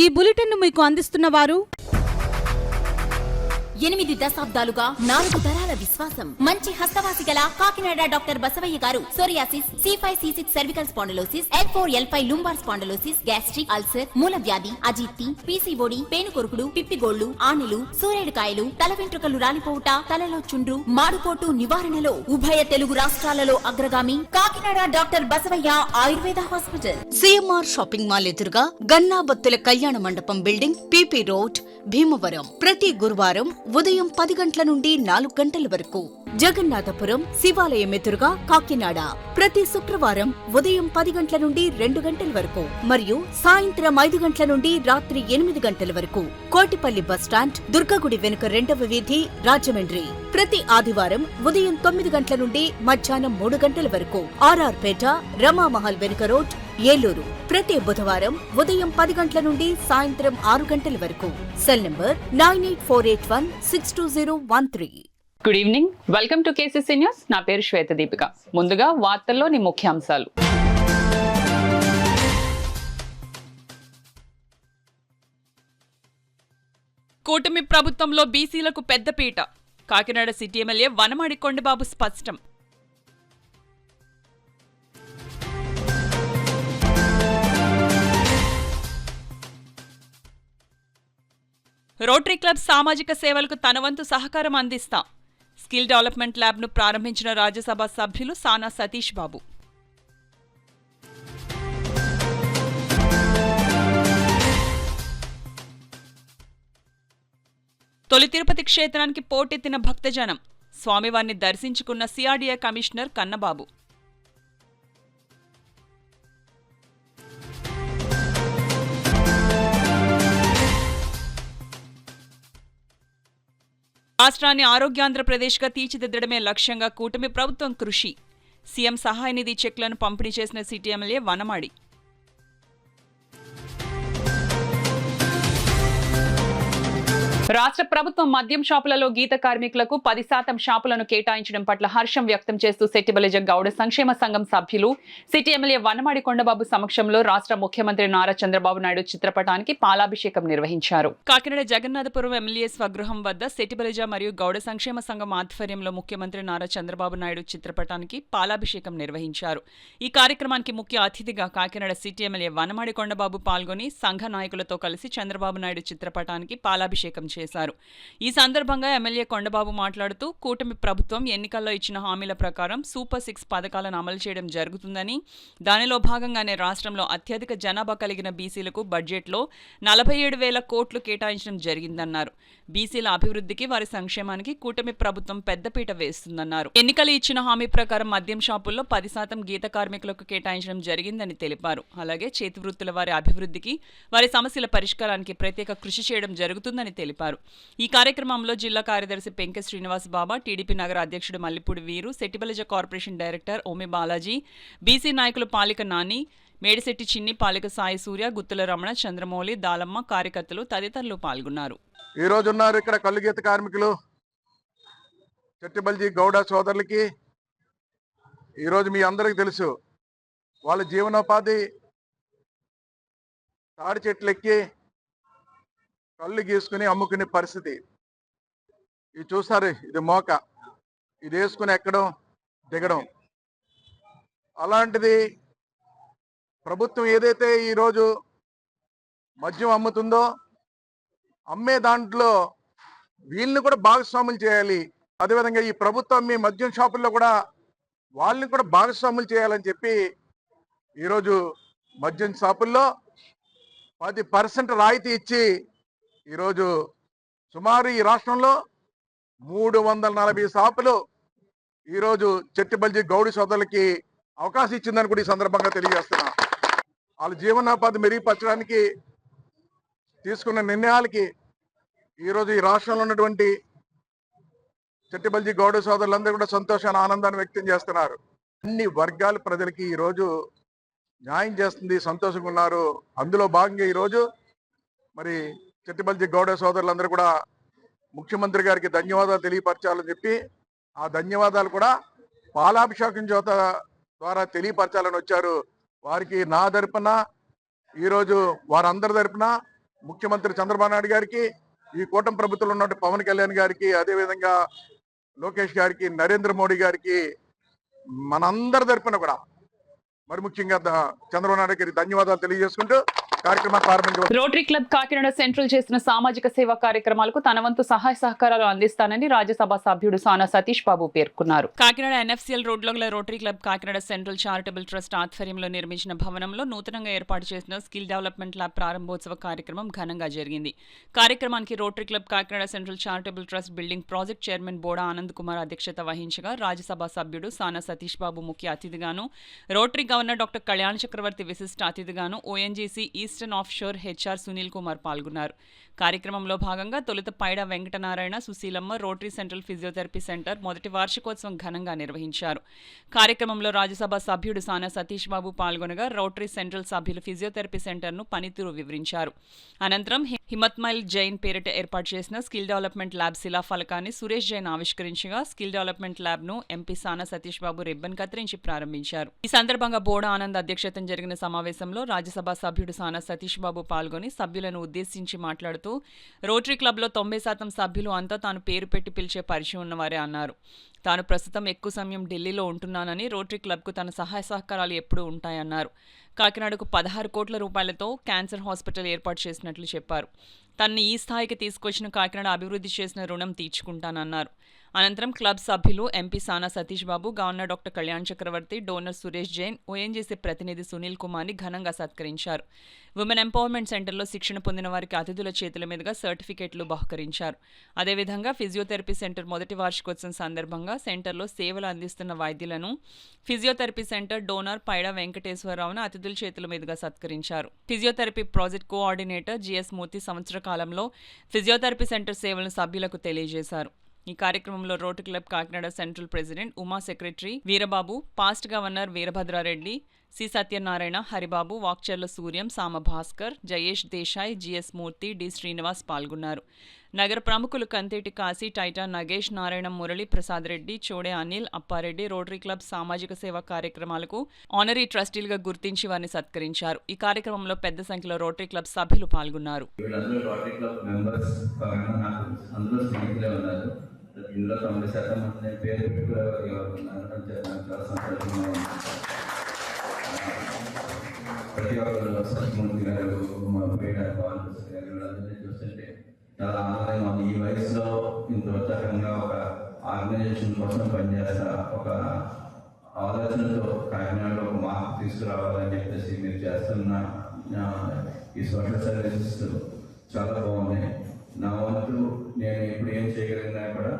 ఈ బులెటిన్ మీకు అందిస్తున్న వారు 8 దశాబ్దాలుగా 4 తరాల విశ్వాసం. మంచి హస్తవాసి గల కాకినాడ డాక్టర్ బసవయ్య గారు psoriasis, C5C6 cervical spondylosis, L4L5 lumbar spondylosis, gastric ulcer, మూల వ్యాధి, అజీర్తి, పీసీఓడి, పేనుకొరుకుడు, పిప్పిగోళ్లు, ఆనెలు, సూరేడుకాయలు, తల వెంట్రుకలు రాలిపోవుట, తలలో చుండ్రు, మాడుపోటు నివారణలో ఉభయ తెలుగు రాష్ట్రాలలో అగ్రగామి Kakinada doctor Basavaiah Ayurveda hospital. CMR shopping mall ఎదురుగా గన్నాబత్తుల కళ్యాణ మండపం బిల్డింగ్, పిపి రోడ్, భీమవరం. ప్రతి గురువారం ఉదయం 10 గంటల నుండి 4 గంటల వరకు. జగన్నాథపురం శివాలయం ఎదురుగా కాకినాడ ప్రతి శుక్రవారం ఉదయం 10 గంటల నుండి 2 గంటల వరకు మరియు సాయంత్రం 5 గంటల నుండి రాత్రి 8 గంటల వరకు. కోటిపల్లి బస్టాండ్, దుర్గగుడి వెనుక 2వ వీధి, రాజమండ్రి. ప్రతి ఆదివారం ఉదయం 9 గంటల నుండి మధ్యాహ్నం 3 గంటల వరకు. ఆర్ఆర్ పేట, రమామహల్ వెనుక రోడ్, ఏలూరు. ప్రతి బుధవారం ఉదయం 10 గంటల నుండి సాయంత్రం 6 గంటల వరకు. Cell number 9848162013. Good evening, welcome to KCC news. నా పేరు శ్వేత దీపిక. ముందుగా వార్తల్లోని ముఖ్యాంశాలు. కూటమి ప్రభుత్వంలో బీసీలకు పెద్దపీట. కాకినాడ సిటీ ఎమ్మెల్యే వనమాడి కొండబాబు స్పష్టం. రోటరీ క్లబ్ సామాజిక సేవలకు తన వంతు సహకారం అందిస్తా. స్కిల్ డెవలప్మెంట్ ల్యాబ్ను ప్రారంభించిన రాజ్యసభ సభ్యులు సానా సతీష్ బాబు. తొలి తిరుపతి క్షేత్రానికి పోటెత్తిన భక్తజనం. స్వామివారిని దర్శించుకున్న సిఆర్డీఏ కమిషనర్ కన్నబాబు. రాష్ట్రాన్ని ఆరోగ్యాంధ్రప్రదేశ్గా తీర్చిదిద్దడమే లక్ష్యంగా కూటమి ప్రభుత్వం కృషి. సీఎం సహాయ నిధి చెక్లను పంపిణీ చేసిన సిటీ ఎమ్మెల్యే వనమాడి. రాష్ట్ర ప్రభుత్వం మద్యం షాపులలో గీత కార్మికులకు 10% షాపులను కేటాయించడం పట్ల హర్షం వ్యక్తం చేస్తూ సెట్టిబలిజ గౌడ సంక్షేమ సంఘం సభ్యులు సిటీ ఎమ్మెల్యే వనమాడి కొండబాబు సమక్షంలో రాష్ట్ర ముఖ్యమంత్రి నారా చంద్రబాబు నాయుడు చిత్రపటానికి పాలాభిషేకం నిర్వహించారు. కాకినాడ జగన్నాథపురం ఎమ్మెల్యే స్వగృహం వద్ద సెట్టిబలిజ మరియు గౌడ సంక్షేమ సంఘం ఆధ్వర్యంలో ముఖ్యమంత్రి నారా చంద్రబాబు నాయుడు చిత్రపటానికి పాలాభిషేకం నిర్వహించారు. ఈ కార్యక్రమానికి ముఖ్య అతిథిగా కాకినాడ సిటీ ఎమ్మెల్యే వనమాడి కొండబాబు పాల్గొని సంఘ నాయకులతో కలిసి చంద్రబాబు నాయుడు చిత్రపటానికి పాలాభిషేకం చేశారు. ఈ సందర్భంగా ఎమ్మెల్యే కొండబాబు మాట్లాడుతూ కూటమి ప్రభుత్వం ఎన్నికల్లో ఇచ్చిన హామీల ప్రకారం సూపర్ 6 పథకాలను అమలు చేయడం జరుగుతుందని, దానిలో భాగంగానే రాష్ట్రంలో అత్యధిక జనాభా కలిగిన బీసీలకు బడ్జెట్లో 47,000 కోట్లు కేటాయించడం జరిగిందన్నారు. బీసీల అభివృద్ధికి, వారి సంక్షేమానికి కూటమి ప్రభుత్వం పెద్దపీట వేస్తుందన్నారు. ఎన్నికలు ఇచ్చిన హామీ ప్రకారం మద్యం షాపుల్లో 10% గీత కార్మికులకు కేటాయించడం జరిగిందని తెలిపారు. అలాగే చేతివృత్తుల వారి అభివృద్ధికి, వారి సమస్యల పరిష్కారానికి ప్రత్యేక కృషి చేయడం జరుగుతుందని తెలిపారు. ఈ కార్యక్రమంలో జిల్లా కార్యదర్శి పెంకె శ్రీనివాస్ బాబా, టీడీపీ నగర అధ్యక్షుడు Mallipudi Veeru, Settibalija corporation director Omi Balaji, BC నాయకులు పాలిక నాని, మేడిశెట్టి చిన్ని, పాలిక సాయి సూర్య, గుత్తుల రమణ, చంద్రమౌళి, దాలమ్మ, కార్యకర్తలు తదితరులు పాల్గొన్నారు. ఈ రోజు ఉన్నారు ఇక్కడ కల్లుగీత కార్మికులు, సెట్టిబలిజ గౌడ సోదరులకి. ఈరోజు మీ అందరికీ తెలుసు, వాళ్ళ జీవనోపాధి తాడి చెట్లు ఎక్కి కళ్ళు గీసుకుని అమ్ముకునే పరిస్థితి. ఇది చూస్తారు, ఇది మోక, ఇది వేసుకుని ఎక్కడం దిగడం. అలాంటిది ప్రభుత్వం ఏదైతే ఈరోజు మద్యం అమ్ముతుందో, అమ్మే దాంట్లో వీళ్ళని కూడా భాగస్వాములు చేయాలి. అదేవిధంగా ఈ ప్రభుత్వం అమ్మే మద్యం షాపుల్లో కూడా వాళ్ళని కూడా భాగస్వాములు చేయాలని చెప్పి ఈరోజు మద్యం షాపుల్లో 10% రాయితీ ఇచ్చి ఈరోజు సుమారు ఈ రాష్ట్రంలో 340 షాపులు ఈరోజు సెట్టిబలిజ గౌడి సోదరులకి అవకాశం ఇచ్చిందని కూడా ఈ సందర్భంగా తెలియజేస్తున్నా. వాళ్ళ జీవనోపాధి మెరుగుపరచడానికి తీసుకున్న నిర్ణయాలకి ఈరోజు ఈ రాష్ట్రంలో ఉన్నటువంటి సెట్టిబలిజ గౌడ సోదరులందరూ కూడా సంతోషాన్ని, ఆనందాన్ని వ్యక్తం చేస్తున్నారు. అన్ని వర్గాల ప్రజలకి ఈరోజు న్యాయం చేస్తుంది, సంతోషంగా ఉన్నారు. అందులో భాగంగా ఈరోజు మరి సెట్టిబలిజ గౌడ సోదరులందరూ కూడా ముఖ్యమంత్రి గారికి ధన్యవాదాలు తెలియపరచాలని చెప్పి, ఆ ధన్యవాదాలు కూడా పాలాభిషేకం ద్వారా తెలియపరచాలని వచ్చారు. వారికి నా తరపున, ఈరోజు వారందరి తరపున ముఖ్యమంత్రి చంద్రబాబు నాయుడు గారికి, ఈ కూటమి ప్రభుత్వంలో ఉన్నటువంటి పవన్ కళ్యాణ్ గారికి, అదేవిధంగా లోకేష్ గారికి, నరేంద్ర మోడీ గారికి మనందరి తరపున కూడా మరి ముఖ్యంగా చంద్రబాబు నాయుడు గారికి ధన్యవాదాలు తెలియజేసుకుంటూ కార్యక్రమాన్ని ప్రారంభించవచ్చు. రోటరీ క్లబ్ కాకినాడ సెంట్రల్ చేసిన సామాజిక సేవా కార్యక్రమాలకు తన వంతు సహాయ సహకారాలు అందిస్తానని రాజ్యసభ సభ్యుడు సానా సతీష్ బాబు పేర్కొన్నారు. కాకినాడ ఎన్ఎఫ్సిఎల్ రోడ్లో గల rotary Club Kakinada central charitable trust ఆధ్వర్యంలో నిర్మించిన భవనంలో నూతనంగా ఏర్పాటు చేసిన స్కిల్ డెవలప్మెంట్ ల్యాబ్ ప్రారంభోత్సవ కార్యక్రమం ఘనంగా జరిగింది. కార్యక్రమానికి Rotary Club Kakinada central charitable trust building project chairman Boda Anand Kumar అధ్యక్షత వహించగా రాజ్యసభ సభ్యుడు సానా సతీష్ బాబు ముఖ్య అతిథిగాను, Rotary governor doctor Kalyan Chakravarthi విశిష్ట అతిథిగాను, ONGC eastern offshore HR Sunil Kumar పాల్గొన్నారు. కార్యక్రమంలో భాగంగా తొలుత Paida Venkatanarayana, Susheelamma Rotary central physiotherapy centre మొదటి వార్షికోత్సవం ఘనంగా నిర్వహించారు. కార్యక్రమంలో రాజ్యసభ సభ్యుడు సానా సతీష్ బాబు పాల్గొనగా రోటరీ సెంట్రల్ సభ్యులు ఫిజియోథెరపీ సెంటర్ను పనితీరు వివరించారు. అనంతరం హిమత్మైల్ జైన్ పేరిట ఏర్పాటు చేసిన స్కిల్ డెవలప్మెంట్ ల్యాబ్ శిలాఫలకాన్ని సురేష్ జైన్ ఆవిష్కరించగా స్కిల్ డెవలప్మెంట్ ల్యాబ్ ను ఎంపీ సానా సతీష్ బాబు రిబ్బన్ కత్తిరించి ప్రారంభించారు. ఈ సందర్భంగా బోడా ఆనంద్ అధ్యక్షతన జరిగిన సమావేశంలో రాజ్యసభ సభ్యుడు సానా సతీష్ బాబు పాల్గొని సభ్యులను ఉద్దేశించి మాట్లాడుతూ రోటరీ క్లబ్లో 90% సభ్యులు అంతా తాను పేరు పెట్టి పిలిచే పరిచయం ఉన్నవారే అన్నారు. తాను ప్రస్తుతం ఎక్కువ సమయం ఢిల్లీలో ఉంటున్నానని, రోటరీ క్లబ్కు తన సహాయ సహకారాలు ఎప్పుడూ ఉంటాయన్నారు. కాకినాడకు 16 కోట్ల రూపాయలతో క్యాన్సర్ హాస్పిటల్ ఏర్పాటు చేసినట్లు చెప్పారు. తనని ఈ స్థాయికి తీసుకొచ్చిన కాకినాడ అభివృద్ధి చేసిన రుణం తీర్చుకుంటానన్నారు. అనంతరం క్లబ్ సభ్యులు ఎంపీ సానా సతీష్ బాబు, గవర్నర్ డాక్టర్ కళ్యాణ్ చక్రవర్తి, డోనర్ సురేష్ జైన్, ఓఎన్జీసీ ప్రతినిధి సునీల్ కుమార్ని ఘనంగా సత్కరించారు. ఉమెన్ ఎంపవర్మెంట్ సెంటర్లో శిక్షణ పొందిన వారికి అతిథుల చేతుల మీదుగా సర్టిఫికెట్లు బహుకరించారు. అదేవిధంగా ఫిజియోథెరపీ సెంటర్ మొదటి వార్షికోత్సవం సందర్భంగా సెంటర్లో సేవలు అందిస్తున్న వైద్యులను ఫిజియోథెరపీ సెంటర్ డోనర్ పైడ వెంకటేశ్వరరావును అతిథుల చేతుల మీదుగా సత్కరించారు. Physiotherapy project coordinator GS Murthy సంవత్సర కాలంలో ఫిజియోథెరపీ సెంటర్ సేవలను సభ్యులకు తెలియజేశారు. ఈ కార్యక్రమంలో Rotary Club Kakinada central president Uma, secretary Veerababu, past governor Veerabhadra Reddy, C Satyanarayana, Haribabu, Vakcharla Suryam, Sama Bhaskar, Jayesh Desai, GS Murthy, D Srinivas పాల్గొన్నారు. నగర ప్రముఖులు కంతేటి కాశీ, టైటా నగేష్, నారాయణ మురళి, ప్రసాద్ రెడ్డి, చోడే అనిల్, అప్పారెడ్డి రోటరీ క్లబ్ సామాజిక సేవా కార్యక్రమాలకు ఆనరీ ట్రస్టీలుగా గుర్తించి వారిని సత్కరించారు. ఈ కార్యక్రమంలో పెద్ద సంఖ్యలో రోటరీ క్లబ్ సభ్యులు పాల్గొన్నారు. ఇందులో 90% మంది పేరు ప్రతి ఒక్కరు సత్యమూర్తి గారు, పేడ బాలకృష్ణ గారు వీళ్ళందరినీ చూస్తుంటే చాలా ఆనందంగా ఉంది. ఈ వయసులో ఇంత ఉత్సాహంగా ఒక ఆర్గనైజేషన్ కోసం పనిచేస్తా ఒక ఆలోచనతో కాకినాడలో ఒక మార్పు తీసుకురావాలని చెప్పేసి మీరు చేస్తున్న ఈ సోషల్ సర్వీసెస్ చాలా బాగున్నాయి. నా వంతు నేను ఇప్పుడు ఏం చేయగలిగినా కూడా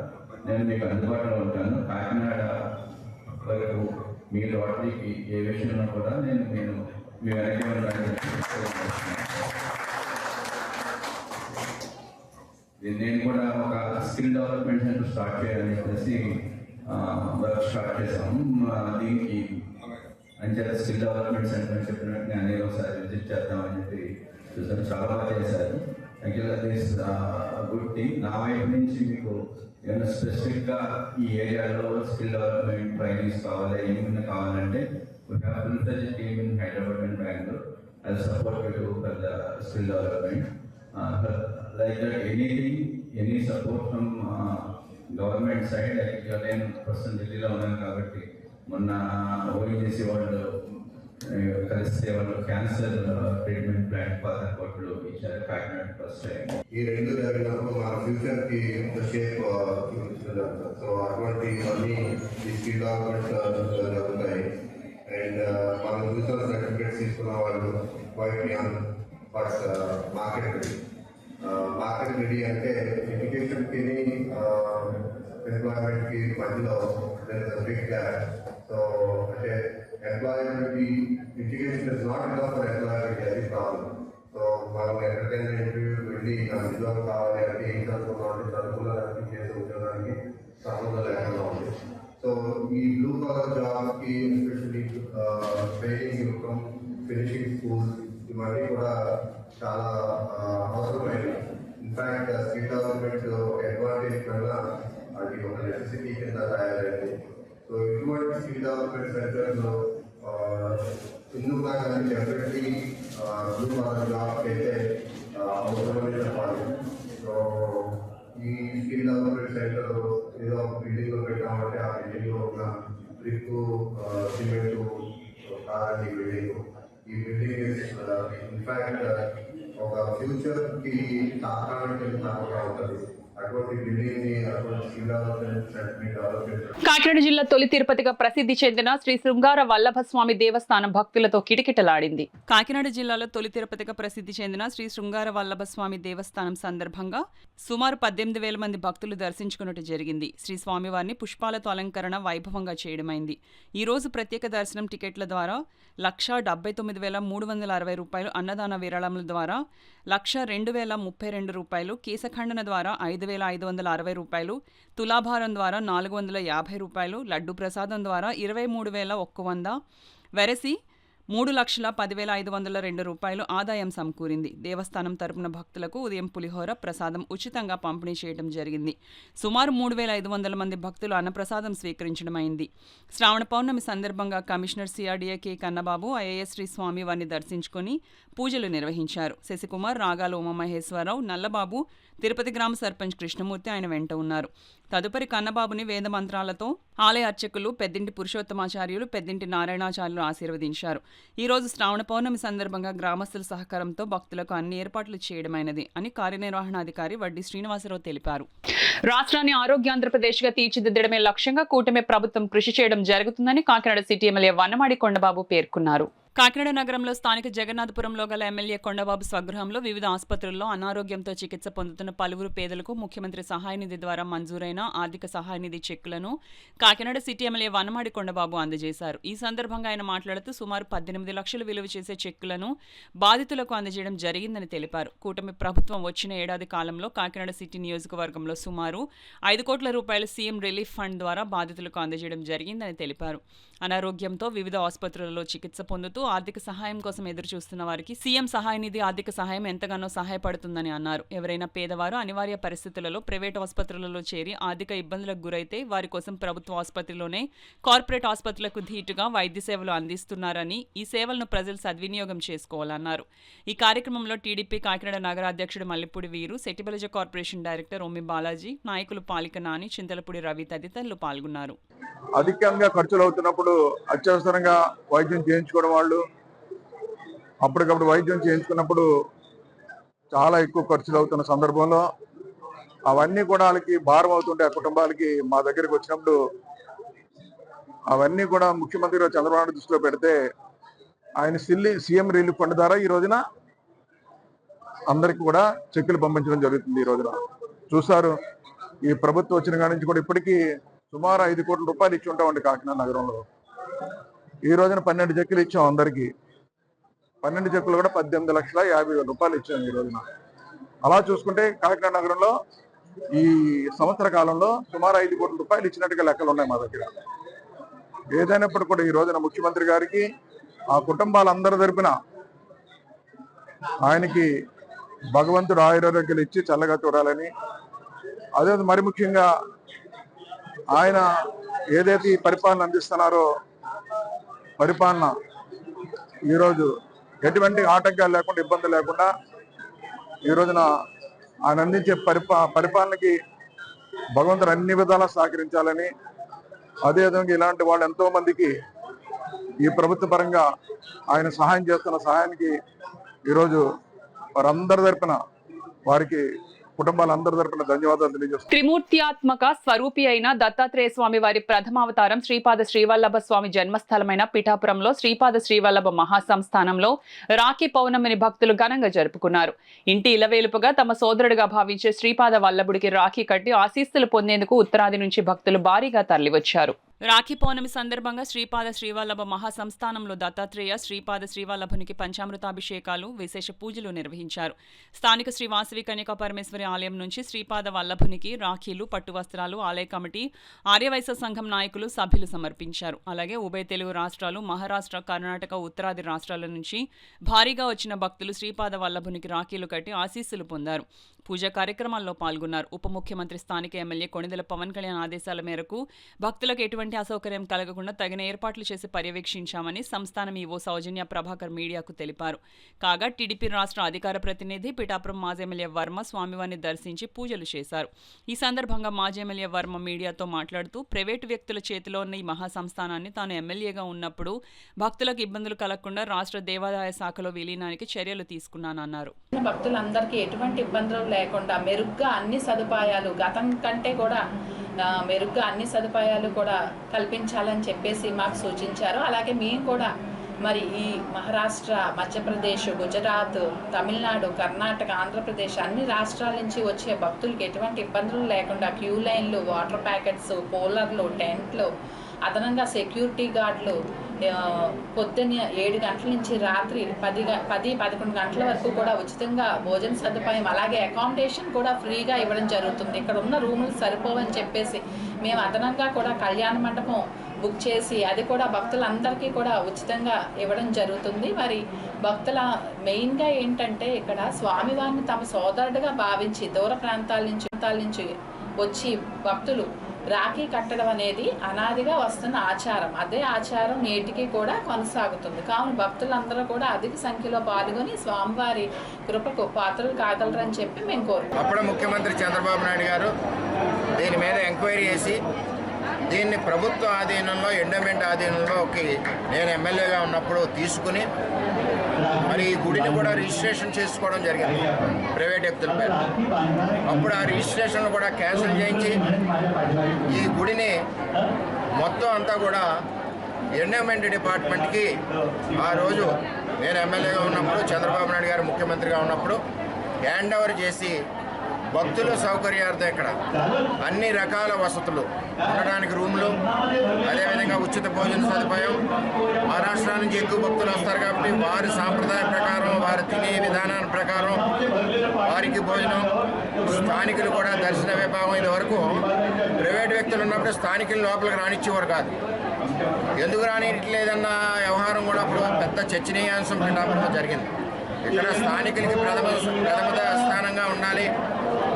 నేను మీకు అందుబాటులో ఉంటాను. కాకినాడ వరకు మీ రోటరీకి ఏ విషయంలో కూడా నేను మీ వెనకే ఉంటాను. నేను కూడా ఒక స్కిల్ డెవలప్మెంట్ సెంటర్ స్టార్ట్ చేయాలని చెప్పేసి వర్క్ స్టార్ట్ చేశాము. దీనికి అంచేత స్కిల్ డెవలప్మెంట్ సెంటర్ అని చెప్పినట్టు నేను అనేక ఒకసారి విజిట్ చేద్దామని చెప్పి చూసాను. చాలా బాగా చేశారు. యాక్చువల్గా గుడ్ థింగ్. నా వైపు నుంచి మీకు ఏమైనా స్పెసిఫిక్గా ఈ ఏరియాలో స్కిల్ డెవలప్మెంట్ ట్రైనింగ్స్ కావాలి, ఏమైనా కావాలంటే we have built a team in Hyderabad and Bangalore as support you for the skill development. Like that, anything, any support from government side, like your name person Delhi ఉన్నాను కాబట్టి మొన్న ONGC వాళ్ళు కలిస్తే వాళ్ళు cancer treatment plant 10 కోట్లు ఇచ్చారు Kakinada first time. ఈ రెండు జరిగినప్పుడు మన ఫ్యూచర్ కి షేప్ చూపించగలుగుతాం. సో అటువంటి అన్ని ఈ స్కిల్ డెవలప్మెంట్ జరుగుతాయి. అండ్ మనం ఫ్యూచర్ సర్టిఫికేట్స్ తీసుకున్న వాళ్ళు quite young but market ready. Market ready అంటే ఎడ్యుకేషన్కి ఎంప్లాయ్మెంట్కి మధ్యలో బిగ్ గ్యాప్. సో అంటే employability education is not enough for employability, అది ప్రాబ్లం. సో మనం ఎక్కడికైనా ఇంటర్వ్యూకి వెళ్ళి నాకు ఉద్యోగం కావాలి అంటే ఏం చదువుకున్నాం చదువుకున్నానికి చేసే ఉద్యోగానికి సంబంధం లేకుండా ఉంది. సో ఈ బ్లూ కలర్ జాబ్కి ఎస్పెషల్లీ ట్రైనింగ్ ఇవ్వడం, ఫినిషింగ్ స్కూల్ ఇవన్నీ కూడా చాలా అవసరమైనవి. ఇన్ఫ్యాక్ట్ స్కిల్ డెవలప్మెంట్ అడ్వాంటేజ్ కన్నా అది ఒక నెసెసిటీ కింద తయారైంది. సో ఇటువంటి స్కిల్ డెవలప్మెంట్ సెంటర్లో ఎందుకు కానీ డెఫినెట్లీ బ్లూ కలర్ జాబ్కి అయితే అవసరమైన చెప్పాలి. సో ఈ స్కిల్ డెవలప్మెంట్ సెంటర్ ఏదో ఒక బిల్డింగ్లో పెట్టామంటే ఆ బిల్డింగ్లో ఉన్న బ్రిక్, సిమెంట్ కాదండి బిల్డింగ్. ఈ బిల్డింగ్ ఇన్ఫాక్ట్ ఒక ఫ్యూచర్కి తాత్కాలిక తక్కువగా ఉంటుంది. అటువంటి బిల్డింగ్ని అటువంటి స్కిల్ డెవలప్మెంట్ సెంటర్ని డెవలప్ చేస్తారు. కాకినాడ జిల్లా తొలి తిరుపతిగా ప్రసిద్ధి చెందిన శ్రీ శృంగార వల్లభస్వామి దేవస్థానం భక్తులతో కిటకిటలాడింది. కాకినాడ జిల్లాలో తొలి తిరుపతిగా ప్రసిద్ధి చెందిన శ్రీ శృంగార వల్లభస్వామి దేవస్థానం సందర్భంగా సుమారు 18,000 మంది భక్తులు దర్శించుకున్నట్టు జరిగింది. శ్రీ స్వామివారిని పుష్పాలతో అలంకరణ వైభవంగా చేయడమైంది. ఈ రోజు ప్రత్యేక దర్శనం టికెట్ల ద్వారా 1,79,360 రూపాయలు, అన్నదాన విరాళముల ద్వారా 1,02,032 రూపాయలు, కేశఖండన ద్వారా 5,560 రూపాయలు, తులాభారం ద్వారా 450 రూపాయలు, లడ్డు ప్రసాదం ద్వారా 23,100, వెరసి 3,10,502 రూపాయలు ఆదాయం సమకూరింది. దేవస్థానం తరపున భక్తులకు ఉదయం పులిహోర ప్రసాదం ఉచితంగా పంపిణీ చేయడం జరిగింది. సుమారు 3,500 మంది భక్తులు అన్నప్రసాదం స్వీకరించడమైంది. శ్రావణ పౌర్ణమి సందర్భంగా commissioner CRDA K Kannababu IAS Sri స్వామి వారిని దర్శించుకుని పూజలు నిర్వహించారు. శశికుమార్, రాగాల ఉమామహేశ్వరరావు, నల్లబాబు, తిరుపతి గ్రామ సర్పంచ్ కృష్ణమూర్తి ఆయన వెంట ఉన్నారు. తదుపరి కన్నబాబుని వేద మంత్రాలతో ఆలయ అర్చకులు పెద్దింటి పురుషోత్తమాచార్యులు, పెద్దింటి నారాయణాచార్యులు ఆశీర్వదించారు. ఈ రోజు శ్రావణ పౌర్ణమి సందర్భంగా గ్రామస్తుల సహకారంతో భక్తులకు అన్ని ఏర్పాట్లు చేయడమైనది అని కార్యనిర్వహణాధికారి వడ్డీ శ్రీనివాసరావు తెలిపారు. రాష్ట్రాన్ని ఆరోగ్యాంధ్రప్రదేశ్గా తీర్చిదిద్దడమే లక్ష్యంగా కూటమి ప్రభుత్వం కృషి చేయడం జరుగుతుందని కాకినాడ సిటీ ఎమ్మెల్యే వన్నమాడి కొండబాబు పేర్కొన్నారు. కాకినాడ నగరంలో స్థానిక జగన్నాథపురంలో గల ఎమ్మెల్యే కొండబాబు స్వగృహంలో వివిధ ఆసుపత్రుల్లో అనారోగ్యంతో చికిత్స పొందుతున్న పలువురు పేదలకు ముఖ్యమంత్రి సహాయనిధి ద్వారా మంజూరైన ఆర్థిక సహాయనిధి చెక్కులను కాకినాడ సిటీ ఎమ్మెల్యే వన్నమాడి కొండబాబు అందజేశారు. ఈ సందర్భంగా ఆయన మాట్లాడుతూ సుమారు 18 లక్షలు విలువ చేసే చెక్కులను బాధితులకు అందజేయడం జరిగిందని తెలిపారు. కూటమి ప్రభుత్వం వచ్చిన ఏడాది కాలంలో కాకినాడ సిటీ నియోజకవర్గంలో సుమారు 5 కోట్ల రూపాయల సీఎం రిలీఫ్ ఫండ్ ద్వారా బాధితులకు అందజేయడం జరిగిందని తెలిపారు. అనారోగ్యంతో వివిధ ఆసుపత్రులలో చికిత్స పొందుతూ ఆర్థిక సహాయం కోసం ఎదురు చూస్తున్న వారికి సీఎం సహాయనిధి ఆర్థిక సహాయం ఎంతగానో సహాయపడుతుందని అన్నారు. ఎవరైనా పేదవారు అనివార్య పరిస్థితులలో ప్రైవేటు ఆసుపత్రులలో చేరి ఆర్థిక ఇబ్బందులకు గురైతే వారి కోసం ప్రభుత్వ ఆసుపత్రిలోనే కార్పొరేట్ ఆసుపత్రులకు ధీటుగా వైద్య సేవలు అందిస్తున్నారని, ఈ సేవలను ప్రజలు సద్వినియోగం చేసుకోవాలన్నారు. ఈ కార్యక్రమంలో టీడీపీ కాకినాడ నగర అధ్యక్షుడు మల్లిపూడి వీరు, సెట్టిబలిజ కార్పొరేషన్ డైరెక్టర్ ఓమి బాలాజీ, నాయకులు పాలిక నాని, చింతలపూడి రవి తదితరులు పాల్గొన్నారు. అధికంగా ఖర్చులు అవుతున్నప్పుడు అత్యవసరంగా వైద్యం చేయించుకోవడం, వాళ్ళు అప్పటికప్పుడు వైద్యం చేయించుకున్నప్పుడు చాలా ఎక్కువ ఖర్చులు అవుతున్న సందర్భంలో అవన్నీ కూడా వాళ్ళకి భారం అవుతుంటే ఆ కుటుంబాలకి మా దగ్గరికి వచ్చినప్పుడు అవన్నీ కూడా ముఖ్యమంత్రి చంద్రబాబు నాయుడు దృష్టిలో పెడితే ఆయన సీఎం రిలీఫ్ ఫండ్ ద్వారా ఈ రోజున అందరికి కూడా చెక్కులు పంపించడం జరుగుతుంది. ఈ రోజున చూసారు, ఈ ప్రభుత్వం వచ్చిన కాడి నుంచి కూడా ఇప్పటికీ సుమారు 5 కోట్ల రూపాయలు ఇచ్చి ఉంటామండి కాకినాడ నగరంలో. ఈ రోజున 12 చెక్కులు ఇచ్చాం అందరికి. 12 చెక్కులు కూడా 18,50,000 రూపాయలు ఇచ్చాం ఈ రోజున. అలా చూసుకుంటే కాకినాడ నగరంలో ఈ సంవత్సర కాలంలో సుమారు 5 కోట్ల రూపాయలు ఇచ్చినట్టుగా లెక్కలు ఉన్నాయి మా దగ్గర. ఏదైనప్పుడు కూడా ఈ రోజున ముఖ్యమంత్రి గారికి ఆ కుటుంబాలందరి తరపున ఆయనకి భగవంతుడు ఆయురారోగ్యాలు ఇచ్చి చల్లగా చూడాలని, అదే మరి ముఖ్యంగా ఆయన ఏదైతే ఈ పరిపాలన అందిస్తున్నారో పరిపాలన ఈరోజు ఎటువంటి ఆటంకాలు లేకుండా, ఇబ్బంది లేకుండా ఈ రోజున ఆయన అందించే పరిపాలనకి భగవంతుడు అన్ని విధాలా సహకరించాలని, అదేవిధంగా ఇలాంటి వాళ్ళు ఎంతో మందికి ఈ ప్రభుత్వ పరంగా ఆయన సహాయం చేస్తున్న సహాయానికి ఈరోజు వారందరి తరపున వారికి కుటుంబాలందరి తరపున ధన్యవాదాలు తెలియజేస్తున్నాను. త్రిమూర్త్యాత్మక స్వరూపి అయిన దత్తాత్రేయ స్వామి వారి ప్రథమావతారం శ్రీపాద శ్రీవల్లభ స్వామి జన్మస్థలమైన పిఠాపురంలో శ్రీపాద శ్రీవల్లభ మహాసంస్థానంలో రాఖీ పౌర్ణమిని భక్తులు ఘనంగా జరుపుకున్నారు. ఇంటి ఇలవేలుపుగా తమ సోదరుడిగా భావించే శ్రీపాద వల్లభుడికి రాఖీ కట్టి ఆశీస్సులు పొందేందుకు ఉత్తరాది నుంచి భక్తులు భారీగా తరలివచ్చారు. రాఖీ పౌర్ణమి సందర్భంగా శ్రీపాద శ్రీవల్లభ మహాసంస్థానంలో దత్తాత్రేయ శ్రీపాద శ్రీవల్లభునికి పంచామృతాభిషేకాలు, విశేష పూజలు నిర్వహించారు. స్థానిక శ్రీ వాసవి కన్యకా పరమేశ్వరి ఆలయం నుంచి శ్రీపాద వల్లభునికి రాఖీలు, పట్టు వస్త్రాలు ఆలయ కమిటీ, ఆర్యవైశ్య సంఘం నాయకులు, సభ్యులు సమర్పించారు. అలాగే ఉభయ తెలుగు రాష్ట్రాలు, మహారాష్ట్ర, కర్ణాటక, ఉత్తరాది రాష్ట్రాల నుంచి భారీగా వచ్చిన భక్తులు శ్రీపాద వల్లభునికి రాఖీలు కట్టి ఆశీస్సులు పొందారు. పూజా కార్యక్రమాల్లో పాల్గొన్నారు. ఉప ముఖ్యమంత్రి స్థానిక ఎమ్మెల్యే కొణిదెల పవన్ కళ్యాణ్ ఆదేశాల మేరకు భక్తులకు ఎటువంటి అసౌకర్యం కలగకుండా తగిన ఏర్పాట్లు చేసి పర్యవేక్షించామని సంస్థానం ఈవో సౌజన్య ప్రభాకర్ మీడియాకు తెలిపారు. కాగా టీడీపీ రాష్ట్ర అధికార ప్రతినిధి పిఠాపురం మాజీ ఎమ్మెల్యే వర్మ స్వామివారిని దర్శించి పూజలు చేశారు. ఈ సందర్భంగా మాజీ ఎమ్మెల్యే వర్మ మీడియాతో మాట్లాడుతూ ప్రైవేటు వ్యక్తుల చేతిలో ఉన్న ఈ మహాసంస్థానాన్ని తాను ఎమ్మెల్యేగా ఉన్నప్పుడు భక్తులకు ఇబ్బందులు కలగకుండా రాష్ట్ర దేవాదాయ శాఖలో విలీనానికి చర్యలు తీసుకున్నానన్నారు. భక్తులందరికీ ఎటువంటి ఇబ్బందులు లేకుండా మెరుగ్గా అన్ని సదుపాయాలు గతం కంటే కూడా మెరుగ్గా అన్ని సదుపాయాలు కూడా కల్పించాలని చెప్పేసి మాకు సూచించారు. అలాగే మేము కూడా మరి ఈ మహారాష్ట్ర, మధ్యప్రదేశ్, గుజరాత్, తమిళనాడు, కర్ణాటక, ఆంధ్రప్రదేశ్ అన్ని రాష్ట్రాల నుంచి వచ్చే భక్తులకి ఎటువంటి ఇబ్బందులు లేకుండా క్యూ లైన్లు, వాటర్ ప్యాకెట్స్, కూలర్లు, టెంట్లు, అదనంగా సెక్యూరిటీ గార్డులు పొద్దున్న 7 గంటల నుంచి రాత్రి 10-11 గంటల వరకు కూడా ఉచితంగా భోజన సదుపాయం, అలాగే అకామిడేషన్ కూడా ఫ్రీగా ఇవ్వడం జరుగుతుంది. ఇక్కడ ఉన్న రూములు సరిపోవని చెప్పేసి మేము అదనంగా కూడా కళ్యాణ మండపం బుక్ చేసి అది కూడా భక్తులందరికీ కూడా ఉచితంగా ఇవ్వడం జరుగుతుంది. మరి భక్తుల మెయిన్గా ఏంటంటే ఇక్కడ స్వామివారిని తమ సోదరుడిగా భావించి దూర ప్రాంతాల నుంచి వచ్చి భక్తులు రాఖీ కట్టడం అనేది అనాదిగా వస్తున్న ఆచారం. అదే ఆచారం నేటికి కూడా కొనసాగుతుంది. కావున భక్తులందరూ కూడా అధిక సంఖ్యలో పాల్గొని స్వామివారి కృపకు పాత్రలు కాగలరని చెప్పి మేము కోరుకుంటున్నాం. అప్పుడు ముఖ్యమంత్రి చంద్రబాబు నాయుడు గారు దీని మీద ఎంక్వైరీ చేసి దీన్ని ప్రభుత్వ ఆధీనంలో, ఎండోమెంట్ ఆధీనంలోకి నేను ఎమ్మెల్యేగా ఉన్నప్పుడు తీసుకుని మరి ఈ గుడిని కూడా రిజిస్ట్రేషన్ చేసుకోవడం జరిగింది ప్రైవేట్ వ్యక్తుల పేరు. అప్పుడు ఆ రిజిస్ట్రేషన్లు కూడా క్యాన్సిల్ చేయించి ఈ గుడిని మొత్తం అంతా కూడా ఎండోమెంట్ డిపార్ట్మెంట్కి ఆ రోజు నేను ఎమ్మెల్యేగా ఉన్నప్పుడు, చంద్రబాబు నాయుడు గారు ముఖ్యమంత్రిగా ఉన్నప్పుడు హ్యాండ్ ఓవర్ చేసి భక్తుల సౌకర్యార్థం ఇక్కడ అన్ని రకాల వసతులు, ఉండడానికి రూములు, అదేవిధంగా ఉచిత భోజన సదుపాయం. మహారాష్ట్ర నుంచి ఎక్కువ భక్తులు వస్తారు కాబట్టి వారి సాంప్రదాయ ప్రకారం, వారి తినే విధానాల ప్రకారం వారికి భోజనం, స్థానికులు కూడా దర్శన విభాగం. ఇది వరకు ప్రైవేట్ వ్యక్తులు ఉన్నప్పుడు స్థానికులు లోపలికి రానిచ్చేవారు కాదు. ఎందుకు రానిట్లేదన్న వ్యవహారం కూడా అప్పుడు పెద్ద చర్చనీయాంశం పిఠాపురంలో జరిగింది. ఇక్కడ స్థానికులకి ప్రథమ స్థానంగా ఉండాలి,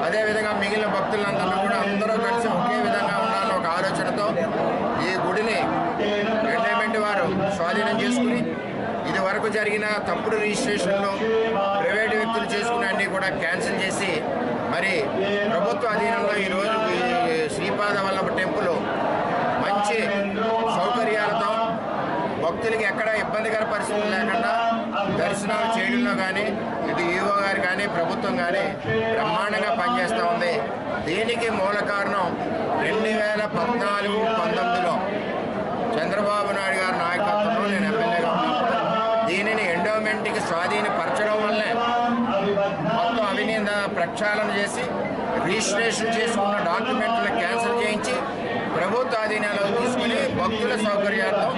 అదేవిధంగా మిగిలిన భక్తులందరూ కూడా అందరూ కలిసి ఒకే విధంగా ఉండాలని ఒక ఆలోచనతో ఈ గుడిని ఎండోమెంట్ వారు స్వాధీనం చేసుకుని ఇది వరకు జరిగిన తప్పుడు రిజిస్ట్రేషన్లు, ప్రైవేటు వ్యక్తులు చేసుకునే అన్నీ కూడా క్యాన్సిల్ చేసి మరి ప్రభుత్వ అధీనంలో ఈరోజు ఈ శ్రీపాద వల్లభ టెంపుల్ మంచి సౌకర్యాలతో భక్తులకి ఎక్కడ ఇబ్బందికర పరిస్థితులు లేకుండా దర్శనాలు చేయడంలో కానీ ఇటు ఈవో గారు కానీ ప్రభుత్వం కానీ బ్రహ్మాండంగా పనిచేస్తూ ఉంది. దీనికి మూల కారణం 2014-19లో చంద్రబాబు నాయుడు గారి నాయకత్వంలో నేను ఎమ్మెల్యేగా ఉన్నప్పుడు దీనిని ఎండోమెంట్కి స్వాధీనపరచడం వల్లే మొత్తం అవినీతి ప్రక్షాళన చేసి రిజిస్ట్రేషన్ చేసుకున్న డాక్యుమెంట్లను క్యాన్సిల్ చేయించి ప్రభుత్వ ఆధీనంలో తీసుకుని భక్తుల సౌకర్యార్థం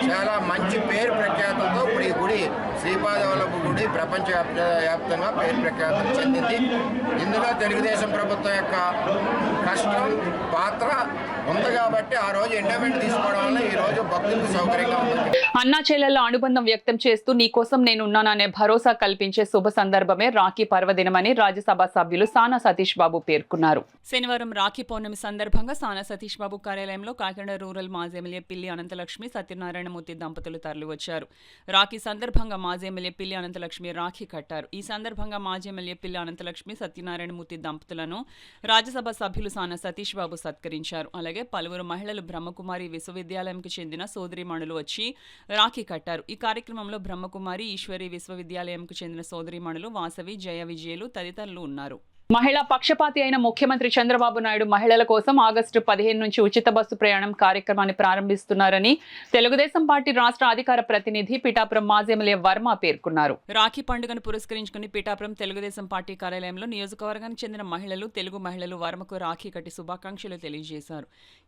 చాలా మంచి పేరు ప్రఖ్యాతులతో ఇప్పుడు ఈ గుడి శ్రీపాద వల్లభ గుడి ప్రపంచవ్యాప్తంగా పేరు ప్రఖ్యాతం చెందింది. ఇందులో తెలుగుదేశం ప్రభుత్వం యొక్క కష్టం, పాత్ర ఉంది కాబట్టి ఆ రోజు ఎండోమెంట్ తీసుకోవడం వల్ల ఈ రోజు భక్తులకు సౌకర్యంగా ఉంది. అన్నా చెల్లెళ్ల అనుబంధం వ్యక్తం చేస్తూ నీకోసం నేనున్నాననే భరోసా కల్పించే శుభ సందర్భమే రాఖీ పర్వదినమని రాజ్యసభ సభ్యులు సానా సతీష్ బాబు పేర్కొన్నారు. శనివారం రాఖీ పౌర్ణమి సందర్భంగా సానా సతీష్ బాబు కార్యాలయంలో కాకినాడ రూరల్ మాజీ ఎమ్మెల్యే పిల్లి అనంతలక్ష్మి, సత్యనారాయణమూర్తి దంపతులు తరలివచ్చారు. రాఖీ సందర్భంగా మాజీ ఎమ్మెల్యే పిల్లి అనంతలక్ష్మి రాఖీ కట్టారు. ఈ సందర్భంగా మాజీ ఎమ్మెల్యే పిల్లి అనంతలక్ష్మి, సత్యనారాయణమూర్తి దంపతులను రాజ్యసభ సభ్యులు సానా సతీష్ బాబు సత్కరించారు. అలాగే పలువురు మహిళలు బ్రహ్మకుమారి విశ్వవిద్యాలయంకు చెందిన సోదరీమణులు వచ్చి రాఖీ కట్టారు. ఈ కార్యక్రమంలో బ్రహ్మకుమారి ఈశ్వరి విశ్వవిద్యాలయంకు చెందిన సోదరీమణులు వాసవి, జయ విజయలు తదితరులు ఉన్నారు. మహిళా పక్షపాతి అయిన ముఖ్యమంత్రి చంద్రబాబు నాయుడు మహిళల కోసం ఆగస్టు 15 నుంచి ఉచిత బస్సు ప్రయాణం కార్యక్రమాన్ని ప్రారంభిస్తున్నారని తెలుగుదేశం పార్టీ రాష్ట్ర అధికార ప్రతినిధి పిఠాపురం మాజీ ఎమ్మెల్యే వర్మ పేర్కొన్నారు. రాఖీ పండుగను పురస్కరించుకుని పిఠాపురం తెలుగుదేశం పార్టీ కార్యాలయంలో నియోజకవర్గానికి చెందిన మహిళలు, తెలుగు మహిళలు వర్మకు రాఖీ కట్టి శుభాకాంక్షలు తెలియజేశారు.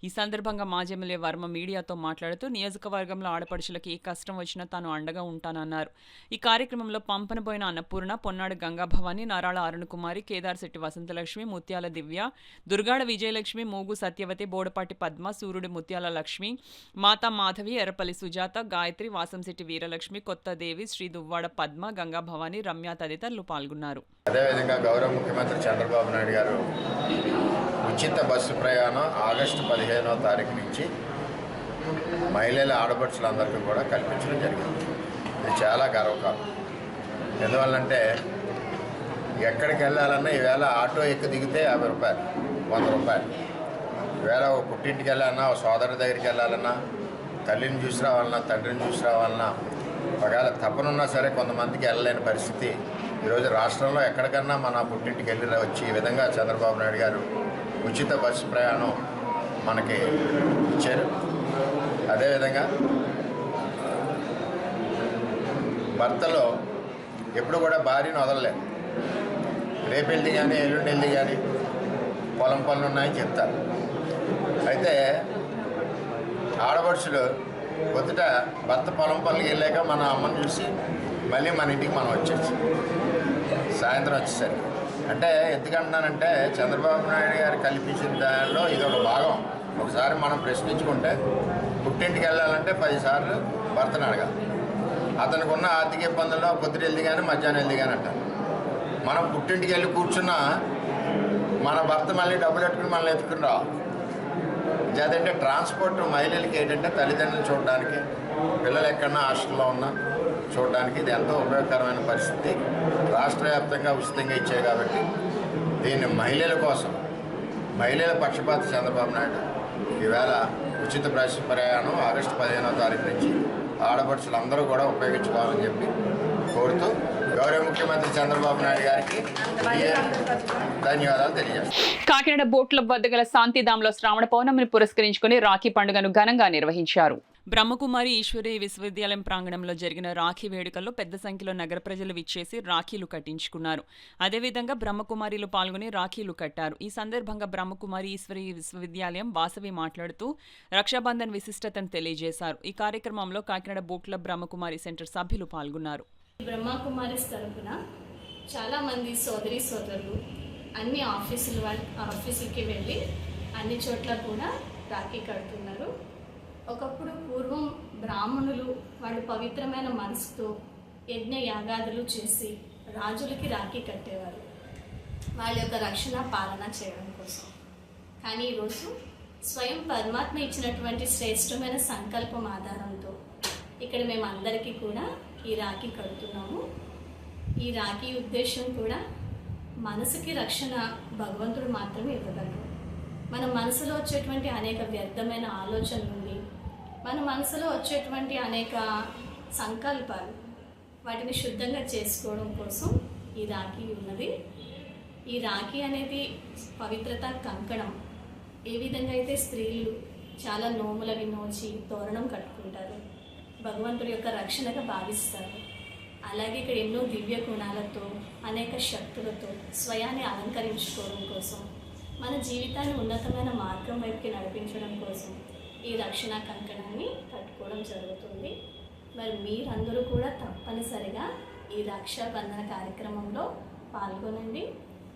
ఈ సందర్భంగా మాజీ ఎమ్మెల్యే వర్మ మీడియాతో మాట్లాడుతూ నియోజకవర్గంలో ఆడపడుచులకు ఏ కష్టం వచ్చినా తాను అండగా ఉంటానన్నారు. ఈ కార్యక్రమంలో పంపనబోయిన అన్నపూర్ణ, పొన్నాడు గంగాభవాని, నారాళ అరుణకుమారి, కేదార్ దాసరి వసంతలక్ష్మి, ముత్యాల దివ్య, దుర్గాడ విజయలక్ష్మి, మోగు సత్యవతి, బోడపాటి పద్మ, సూర్యుడి ముత్యాల లక్ష్మి, మాతా మాధవి, ఎర్రపల్లి సుజాత, గాయత్రి, వాసంశెట్టి వీరలక్ష్మి, కొత్తదేవి, శ్రీ దువ్వాడ పద్మ, గంగా భవాని, రమ్య తదితరులు పాల్గొన్నారు. అదేవిధంగా గౌరవ ముఖ్యమంత్రి చంద్రబాబు నాయుడు గారు ఉచిత బస్సు ప్రయాణం ఆగస్టు 15వ తారీఖు నుంచి మహిళల ఆడపడుచులందరికీ కూడా కల్పించడం జరిగింది. ఇది చాలా గర్వకారణం. ఎందువల్లంటే ఎక్కడికి వెళ్ళాలన్నా ఈవేళ ఆటో ఎక్కి దిగితే 50 రూపాయలు, 100 రూపాయలు. ఈవేళ ఒక పుట్టింటికి వెళ్ళాలన్నా, ఒక సోదరుడి దగ్గరికి వెళ్ళాలన్నా, తల్లిని చూసి రావాలన్నా, తండ్రిని చూసి రావాలన్నా, ఒకవేళ తప్పనున్నా సరే కొంతమందికి వెళ్ళలేని పరిస్థితి ఈరోజు రాష్ట్రంలో ఎక్కడికన్నా మన పుట్టింటికి వెళ్ళి వచ్చి ఈ విధంగా చంద్రబాబు నాయుడు గారు ఉచిత బస్సు ప్రయాణం మనకి ఇచ్చారు. అదేవిధంగా భర్తలో ఎప్పుడు కూడా భార్యను వదలలేదు. రేపు వెళ్ళి కానీ ఎల్లుండి వెళ్ళి కానీ పొలం పనులు ఉన్నాయని చెప్తారు. అయితే ఆడపడుచులు పొద్దుట భర్త పొలం పనులకి వెళ్ళాక మన అమ్మని చూసి మళ్ళీ మన ఇంటికి మనం వచ్చేసి సాయంత్రం వచ్చేసరికి అంటే ఎందుకంటున్నానంటే చంద్రబాబు నాయుడు గారు కల్పించిన దానిలో ఇది ఒక భాగం. ఒకసారి మనం ప్రశ్నించుకుంటే పుట్టింటికి వెళ్ళాలంటే 10 సార్లు భర్తను అడగాలి. అతనికి ఉన్న ఆర్థిక ఇబ్బందుల్లో పొద్దుట వెళ్ళి కానీ మధ్యాహ్నం వెళ్ళి కానీ అంటారు. మనం పుట్టింటికి వెళ్ళి కూర్చున్నా మన భర్త మళ్ళీ డబ్బులు పెట్టుకుని మనల్ని ఎత్తుకుని రావాలి. అదంటే ట్రాన్స్పోర్ట్ మహిళలకి ఏంటంటే తల్లిదండ్రులు చూడడానికి, పిల్లలు ఎక్కడన్నా హాస్టల్లో ఉన్నా చూడడానికి ఇది ఎంతో ఉపయోగకరమైన పరిస్థితి. రాష్ట్ర వ్యాప్తంగా ఉచితంగా ఇచ్చాయి కాబట్టి దీన్ని మహిళల కోసం, మహిళల పక్షపాత చంద్రబాబు నాయుడు ఈవేళ ఉచిత బస్సు ప్రయాణం ఆగస్టు 15వ తారీఖు నుంచి ఆడపడుచులందరూ కూడా ఉపయోగించుకోవాలని చెప్పి కోరుతూ గౌరవ ముఖ్యమంత్రి చంద్రబాబు నాయుడు గారికి ధన్యవాదాలు తెలియజేస్తాను. కాకినాడ బోట్ క్లబ్ వద్ద గల శాంతిధాంలో శ్రావణ పౌర్ణమిని పురస్కరించుకుని రాఖీ పండుగను ఘనంగా నిర్వహించారు. బ్రహ్మకుమారి ఈశ్వరి విశ్వవిద్యాలయం ప్రాంగణంలో జరిగిన రాఖీ వేడుకల్లో పెద్ద సంఖ్యలో నగర ప్రజలు విచ్చేసి రాఖీలు కట్టించుకున్నారు. అదేవిధంగా బ్రహ్మకుమారిలు పాల్గొని రాఖీలు కట్టారు. ఈ సందర్భంగా బ్రహ్మకుమారి ఈశ్వరి విశ్వవిద్యాలయం వాసవి మాట్లాడుతూ రక్షాబంధన్ విశిష్టతను తెలియజేశారు. ఈ కార్యక్రమంలో Kakinada boat club Brahma Kumari centre సభ్యులు పాల్గొన్నారు. బ్రహ్మకుమారి తరపున చాలామంది సోదరులు అన్ని ఆఫీసులకి వెళ్ళి అన్ని చోట్ల కూడా రాఖీ కడుతున్నారు. ఒకప్పుడు పూర్వం బ్రాహ్మణులు వాళ్ళు పవిత్రమైన మనసుతో యజ్ఞ యాగాదులు చేసి రాజులకి రాఖీ కట్టేవారు, వాళ్ళ యొక్క రక్షణ పాలన చేయడం కోసం. కానీ ఈరోజు స్వయం పరమాత్మ ఇచ్చినటువంటి శ్రేష్టమైన సంకల్పం ఆధారంతో ఇక్కడ మేము అందరికీ కూడా ఈ రాఖీ కడుతున్నాము. ఈ రాఖీ ఉద్దేశం కూడా మనసుకి రక్షణ భగవంతుడు మాత్రమే ఇవ్వగలరు. మన మనసులో వచ్చేటువంటి అనేక వ్యర్థమైన ఆలోచనల నుండి, మన మనసులో వచ్చేటువంటి అనేక సంకల్పాలు, వాటిని శుద్ధంగా చేసుకోవడం కోసం ఈ రాఖీ ఉన్నది. ఈ రాఖీ అనేది పవిత్రత కంకణం. ఏ విధంగా అయితే స్త్రీలు చాలా నోములవి నోచి తోరణం కట్టుకుంటారు, భగవంతుడి యొక్క రక్షణగా భావిస్తారు, అలాగే ఇక్కడ ఎన్నో దివ్య గుణాలతో అనేక శక్తులతో స్వయాన్ని అలంకరించుకోవడం కోసం, మన జీవితాన్ని ఉన్నతమైన మార్గం వైపుకి నడిపించడం కోసం ఈ రక్షణ కంకణాన్ని కట్టుకోవడం జరుగుతుంది. మరి మీరందరూ కూడా తప్పనిసరిగా ఈ రక్షాబంధన కార్యక్రమంలో పాల్గొనండి.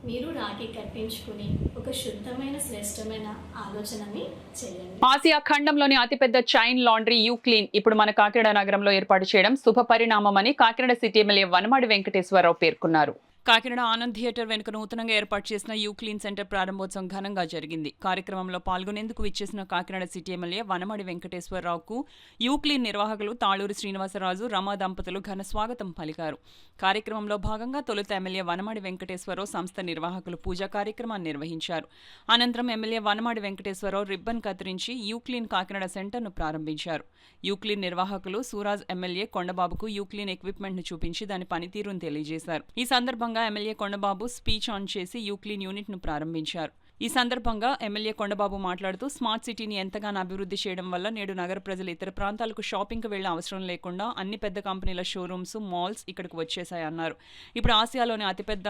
మీరు రాఖీ కట్టించుకుని ఒక శుద్ధమైన శ్రేష్టమైన ఆలోచనని చేయండి. ఆసియా ఖండంలోని అతిపెద్ద చైన్ లాండ్రీ యూక్లీన్ ఇప్పుడు మన కాకినాడ నగరంలో ఏర్పాటు చేయడం శుభ పరిణామమని కాకినాడ సిటీ ఎమ్మెల్యే వనమాడి వెంకటేశ్వరరావు పేర్కొన్నారు. కాకినాడ ఆనంద్ థియేటర్ వెనుక నూతనంగా ఏర్పాటు చేసిన యూక్లీన్ సెంటర్ ప్రారంభోత్సవం ఘనంగా జరిగింది. కార్యక్రమంలో పాల్గొనేందుకు విచ్చేసిన కాకినాడ సిటీ ఎమ్మెల్యే వనమాడి వెంకటేశ్వరరావుకు యూక్లీన్ నిర్వాహకులు తాళూరి శ్రీనివాసరాజు, రమా దంపతులు ఘన స్వాగతం పలికారు. కార్యక్రమంలో భాగంగా తొలుత ఎమ్మెల్యే వనమాడి వెంకటేశ్వరరావు సంస్థ నిర్వాహకులు పూజా కార్యక్రమాన్ని నిర్వహించారు. అనంతరం ఎమ్మెల్యే వనమాడి వెంకటేశ్వరరావు రిబ్బన్ కత్తిరించి యూక్లీన్ కాకినాడ సెంటర్ను ప్రారంభించారు. యూక్లీన్ నిర్వాహకులు సూరాజ్ ఎమ్మెల్యే కొండబాబుకు యూక్లీన్ ఎక్విప్మెంట్ ను చూపించి దాని పనితీరును తెలియజేశారు. ఈ సందర్భంగా ఎమ్మెల్యే కొండబాబు స్పీచ్ ఆన్ చేసి యూక్లీన్ యూనిట్ ను ప్రారంభించారు. ఈ సందర్భంగా ఎమ్మెల్యే కొండబాబు మాట్లాడుతూ స్మార్ట్ సిటీని ఎంతగానో అభివృద్ధి చేయడం వల్ల నేడు నగర ప్రజలు ఇతర ప్రాంతాలకు షాపింగ్కి వెళ్లే అవసరం లేకుండా అన్ని పెద్ద కంపెనీల షోరూమ్స్, మాల్స్ ఇక్కడికి వచ్చేశాయన్నారు. ఇప్పుడు ఆసియాలోని అతిపెద్ద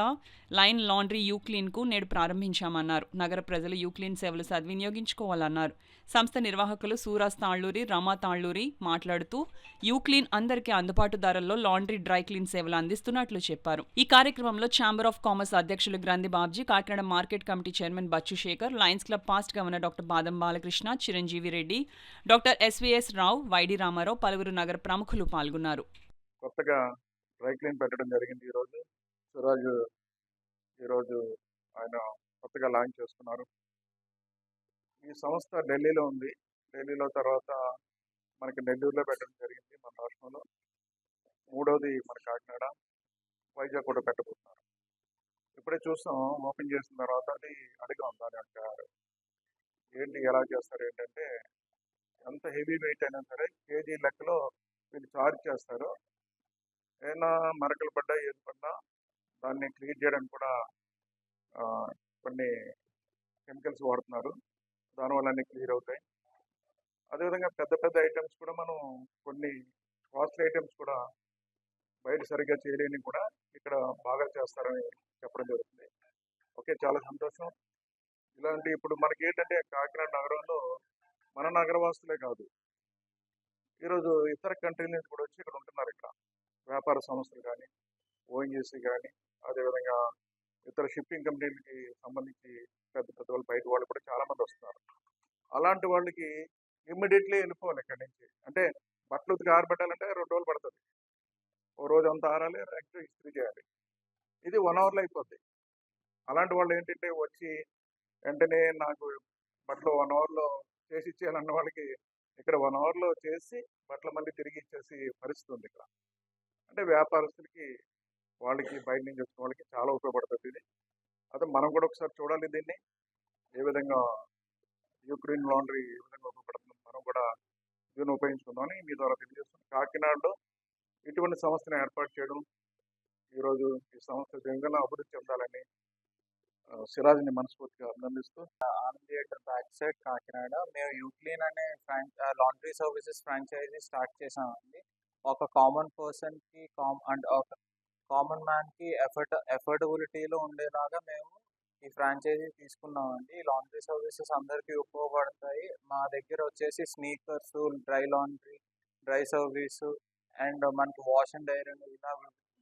లైన్ లాండ్రీ యూక్లీన్ కు నేడు ప్రారంభించామన్నారు. నగర ప్రజలు యూక్లీన్ సేవలు సద్వినియోగించుకోవాలన్నారు. సంస్థ నిర్వాహకులు సూరాస్ తాళ్లూరి, రమా తాళ్లూరి మాట్లాడుతూ యూక్లీన్ అందరికీ అందుబాటు ధరల్లో లాండ్రీ, డ్రై క్లీన్ సేవలు అందిస్తున్నట్లు చెప్పారు. ఈ కార్యక్రమంలో ఛాంబర్ ఆఫ్ కామర్స్ అధ్యక్షులు Granthi Babji, Kakinada market committee chairman Bachchu Sekhar, lions club past governor doctor Badam Balakrishna, Chiranjeevi Reddy, doctor SVS Rao, YD Ramarao, పలువురు నగర ప్రముఖులు పాల్గొన్నారు. కొత్తగా డ్రై క్లీన్ పెట్టడం జరిగింది. ఈరోజు ఆయన కొత్తగా లాంచ్ చేసుకున్నారు. ఈ సంస్థ ఢిల్లీలో ఉంది. ఢిల్లీలో తర్వాత మనకి నెల్లూరులో పెట్టడం జరిగింది, మన రాష్ట్రంలో. మూడోది మన కాకినాడ, వైజాగ్ కూడా పెట్టబోతున్నారు. ఇప్పుడే చూస్తాం, ఓపెన్ చేసిన తర్వాత అది అడిగాం దాని యొక్క ఏంటి, ఎలా చేస్తారు ఏంటంటే, ఎంత హెవీ వెయిట్ అయినా సరే కేజీ లెక్కలో వీళ్ళు చార్జ్ చేస్తారు. ఏదైనా మరకలు పడ్డా ఏది పడ్డా దాన్ని క్లీన్ చేయడానికి కూడా కొన్ని కెమికల్స్ వాడుతున్నారు. దానివల్ల అన్నీ క్లియర్ అవుతాయి. అదేవిధంగా పెద్ద పెద్ద ఐటమ్స్ కూడా మనం కొన్ని కాస్ట్లీ ఐటమ్స్ కూడా బయట సరిగ్గా చేయలేని కూడా ఇక్కడ బాగా చేస్తారని చెప్పడం జరుగుతుంది. ఓకే, చాలా సంతోషం. ఇలాంటి ఇప్పుడు మనకి ఏంటంటే కాకినాడ నగరంలో మన నగరవాసులే కాదు, ఈరోజు ఇతర కంట్రీల నుంచి కూడా వచ్చి ఇక్కడ ఉంటున్నారు. ఇక్కడ వ్యాపార సంస్థలు కానీ, ఓఎన్జీసీ కానీ, అదేవిధంగా ఇతర షిప్పింగ్ కంపెనీలకి సంబంధించి పెద్ద పెద్ద వాళ్ళు, బయట వాళ్ళు కూడా చాలా మంది వస్తున్నారు. అలాంటి వాళ్ళకి ఇమ్మీడియట్లీ వెళ్ళిపోవాలి ఇక్కడి నుంచి. అంటే బట్టలు ఉతికి ఆరబెట్టాలంటే 2 రోజులు పడుతుంది. ఓ రోజు అంతా ఆరాలి, నెక్స్ట్ ఇస్త్రీ చేయాలి. ఇది 1 అవర్లో అయిపోద్ది. అలాంటి వాళ్ళు ఏంటంటే వచ్చి వెంటనే నాకు బట్టలు 1 అవర్లో చేసి ఇచ్చేయాలన్న వాళ్ళకి ఇక్కడ 1 అవర్లో చేసి బట్టలు మళ్ళీ తిరిగి ఇచ్చేసి పరిస్థితి ఉంది ఇక్కడ. అంటే వ్యాపారస్తులకి, వాళ్ళకి, బయట నుంచి వచ్చిన వాళ్ళకి చాలా ఉపయోగపడుతుంది ఇది. అదే మనం కూడా ఒకసారి చూడాలి దీన్ని, ఏ విధంగా యూక్రెయిన్ లాండ్రీ ఏ విధంగా ఉపయోగపడుతుంది, మనం కూడా దీన్ని ఉపయోగించుకుందామని మీ ద్వారా తెలియజేస్తున్నాం. కాకినాడలో ఇటువంటి సంస్థను ఏర్పాటు చేయడం, ఈరోజు ఈ సంస్థ విధంగా అభివృద్ధి చెందాలని సిరాజ్ని మనస్ఫూర్తిగా అభినందిస్తూ, Anand theatre back side Kakinada మేము యూక్లీన్ అనే లాండ్రీ సర్వీసెస్ ఫ్రాంచైజీ స్టార్ట్ చేసామండి. ఒక కామన్ పర్సన్కి అండ్ ఒక కామన్ మ్యాన్కి ఎఫోర్డబిలిటీలో ఉండేలాగా మేము ఈ ఫ్రాంచైజీ తీసుకున్నామండి. ఈ లాండ్రీ సర్వీసెస్ అందరికీ ఉపయోగపడతాయి. మా దగ్గర వచ్చేసి sneakers, dry laundry, dry service and మనకి వాష్ అండ్ ఐరన్, ఇలా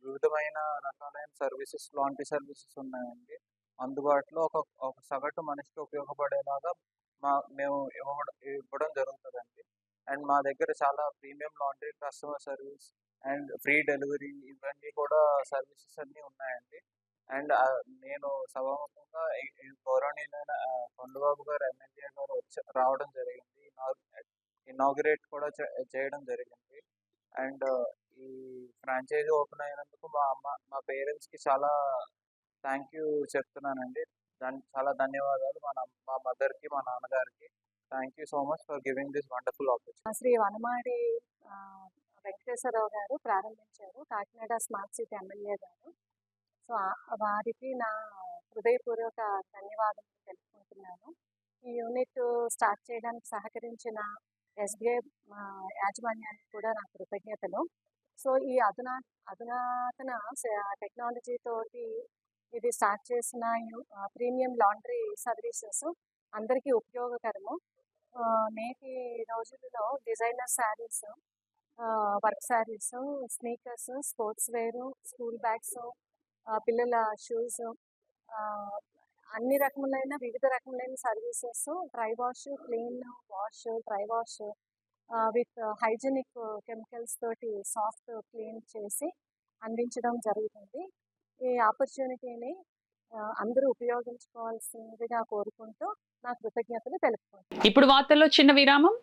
వివిధమైన రకాలైన సర్వీసెస్, లాండ్రీ సర్వీసెస్ ఉన్నాయండి అందుబాటులో. ఒక సగటు మనిషికి ఉపయోగపడేలాగా మేము ఇవ్వడం జరుగుతుందండి. అండ్ మా దగ్గర చాలా premium laundry, customer service and free delivery, ఇవన్నీ కూడా సర్వీసెస్ అన్నీ ఉన్నాయండి. అండ్ నేను సభాముఖంగా గౌరవనీయులైన కొండబాబు గారు, ఎమ్మెల్యే గారు రావడం జరిగింది, ఇనాగ్రేట్ కూడా చేయడం జరిగింది. అండ్ ఈ ఫ్రాంచైజీ ఓపెన్ అయినందుకు మా పేరెంట్స్కి చాలా థ్యాంక్ యూ చెప్తున్నానండి. చాలా ధన్యవాదాలు మా మదర్కి, మా నాన్నగారికి. Thank you so much for giving this wonderful opportunity. Shri Vanamadi Venkateswararao గారు ప్రారంభించారు, కాకినాడ స్మార్ట్ సిటీ ఎమ్మెల్యే గారు. సో వారికి నా హృదయపూర్వక ధన్యవాదాలు తెలుపుకుంటున్నాను. ఈ యూనిట్ స్టార్ట్ చేయడానికి సహకరించిన ఎస్బీఐ యాజమాన్యానికి కూడా నా కృతజ్ఞతలు. సో ఈ అధునాతన టెక్నాలజీ తోటి ఇది స్టార్ట్ చేసిన ప్రీమియం లాండ్రీ సర్వీసెస్ అందరికీ ఉపయోగకరము. నేటి రోజుల్లో designer saris, work saris, sneakers, sports wear, school bags, పిల్లల షూస్, అన్ని రకములైన వివిధ రకములైన services, dry wash, clean wash, dry wash with hygienic chemicals తోటి సాఫ్ట్ క్లీన్ చేసి అందించడం జరుగుతుంది. ఈ ఆపర్చునిటీని అందరూ ఉపయోగించుకోవాల్సిందిగా కోరుకుంటూ నా కృతజ్ఞతలు తెలుపుకుంటున్నాను. ఇప్పుడు వార్తల్లో చిన్న విరామం.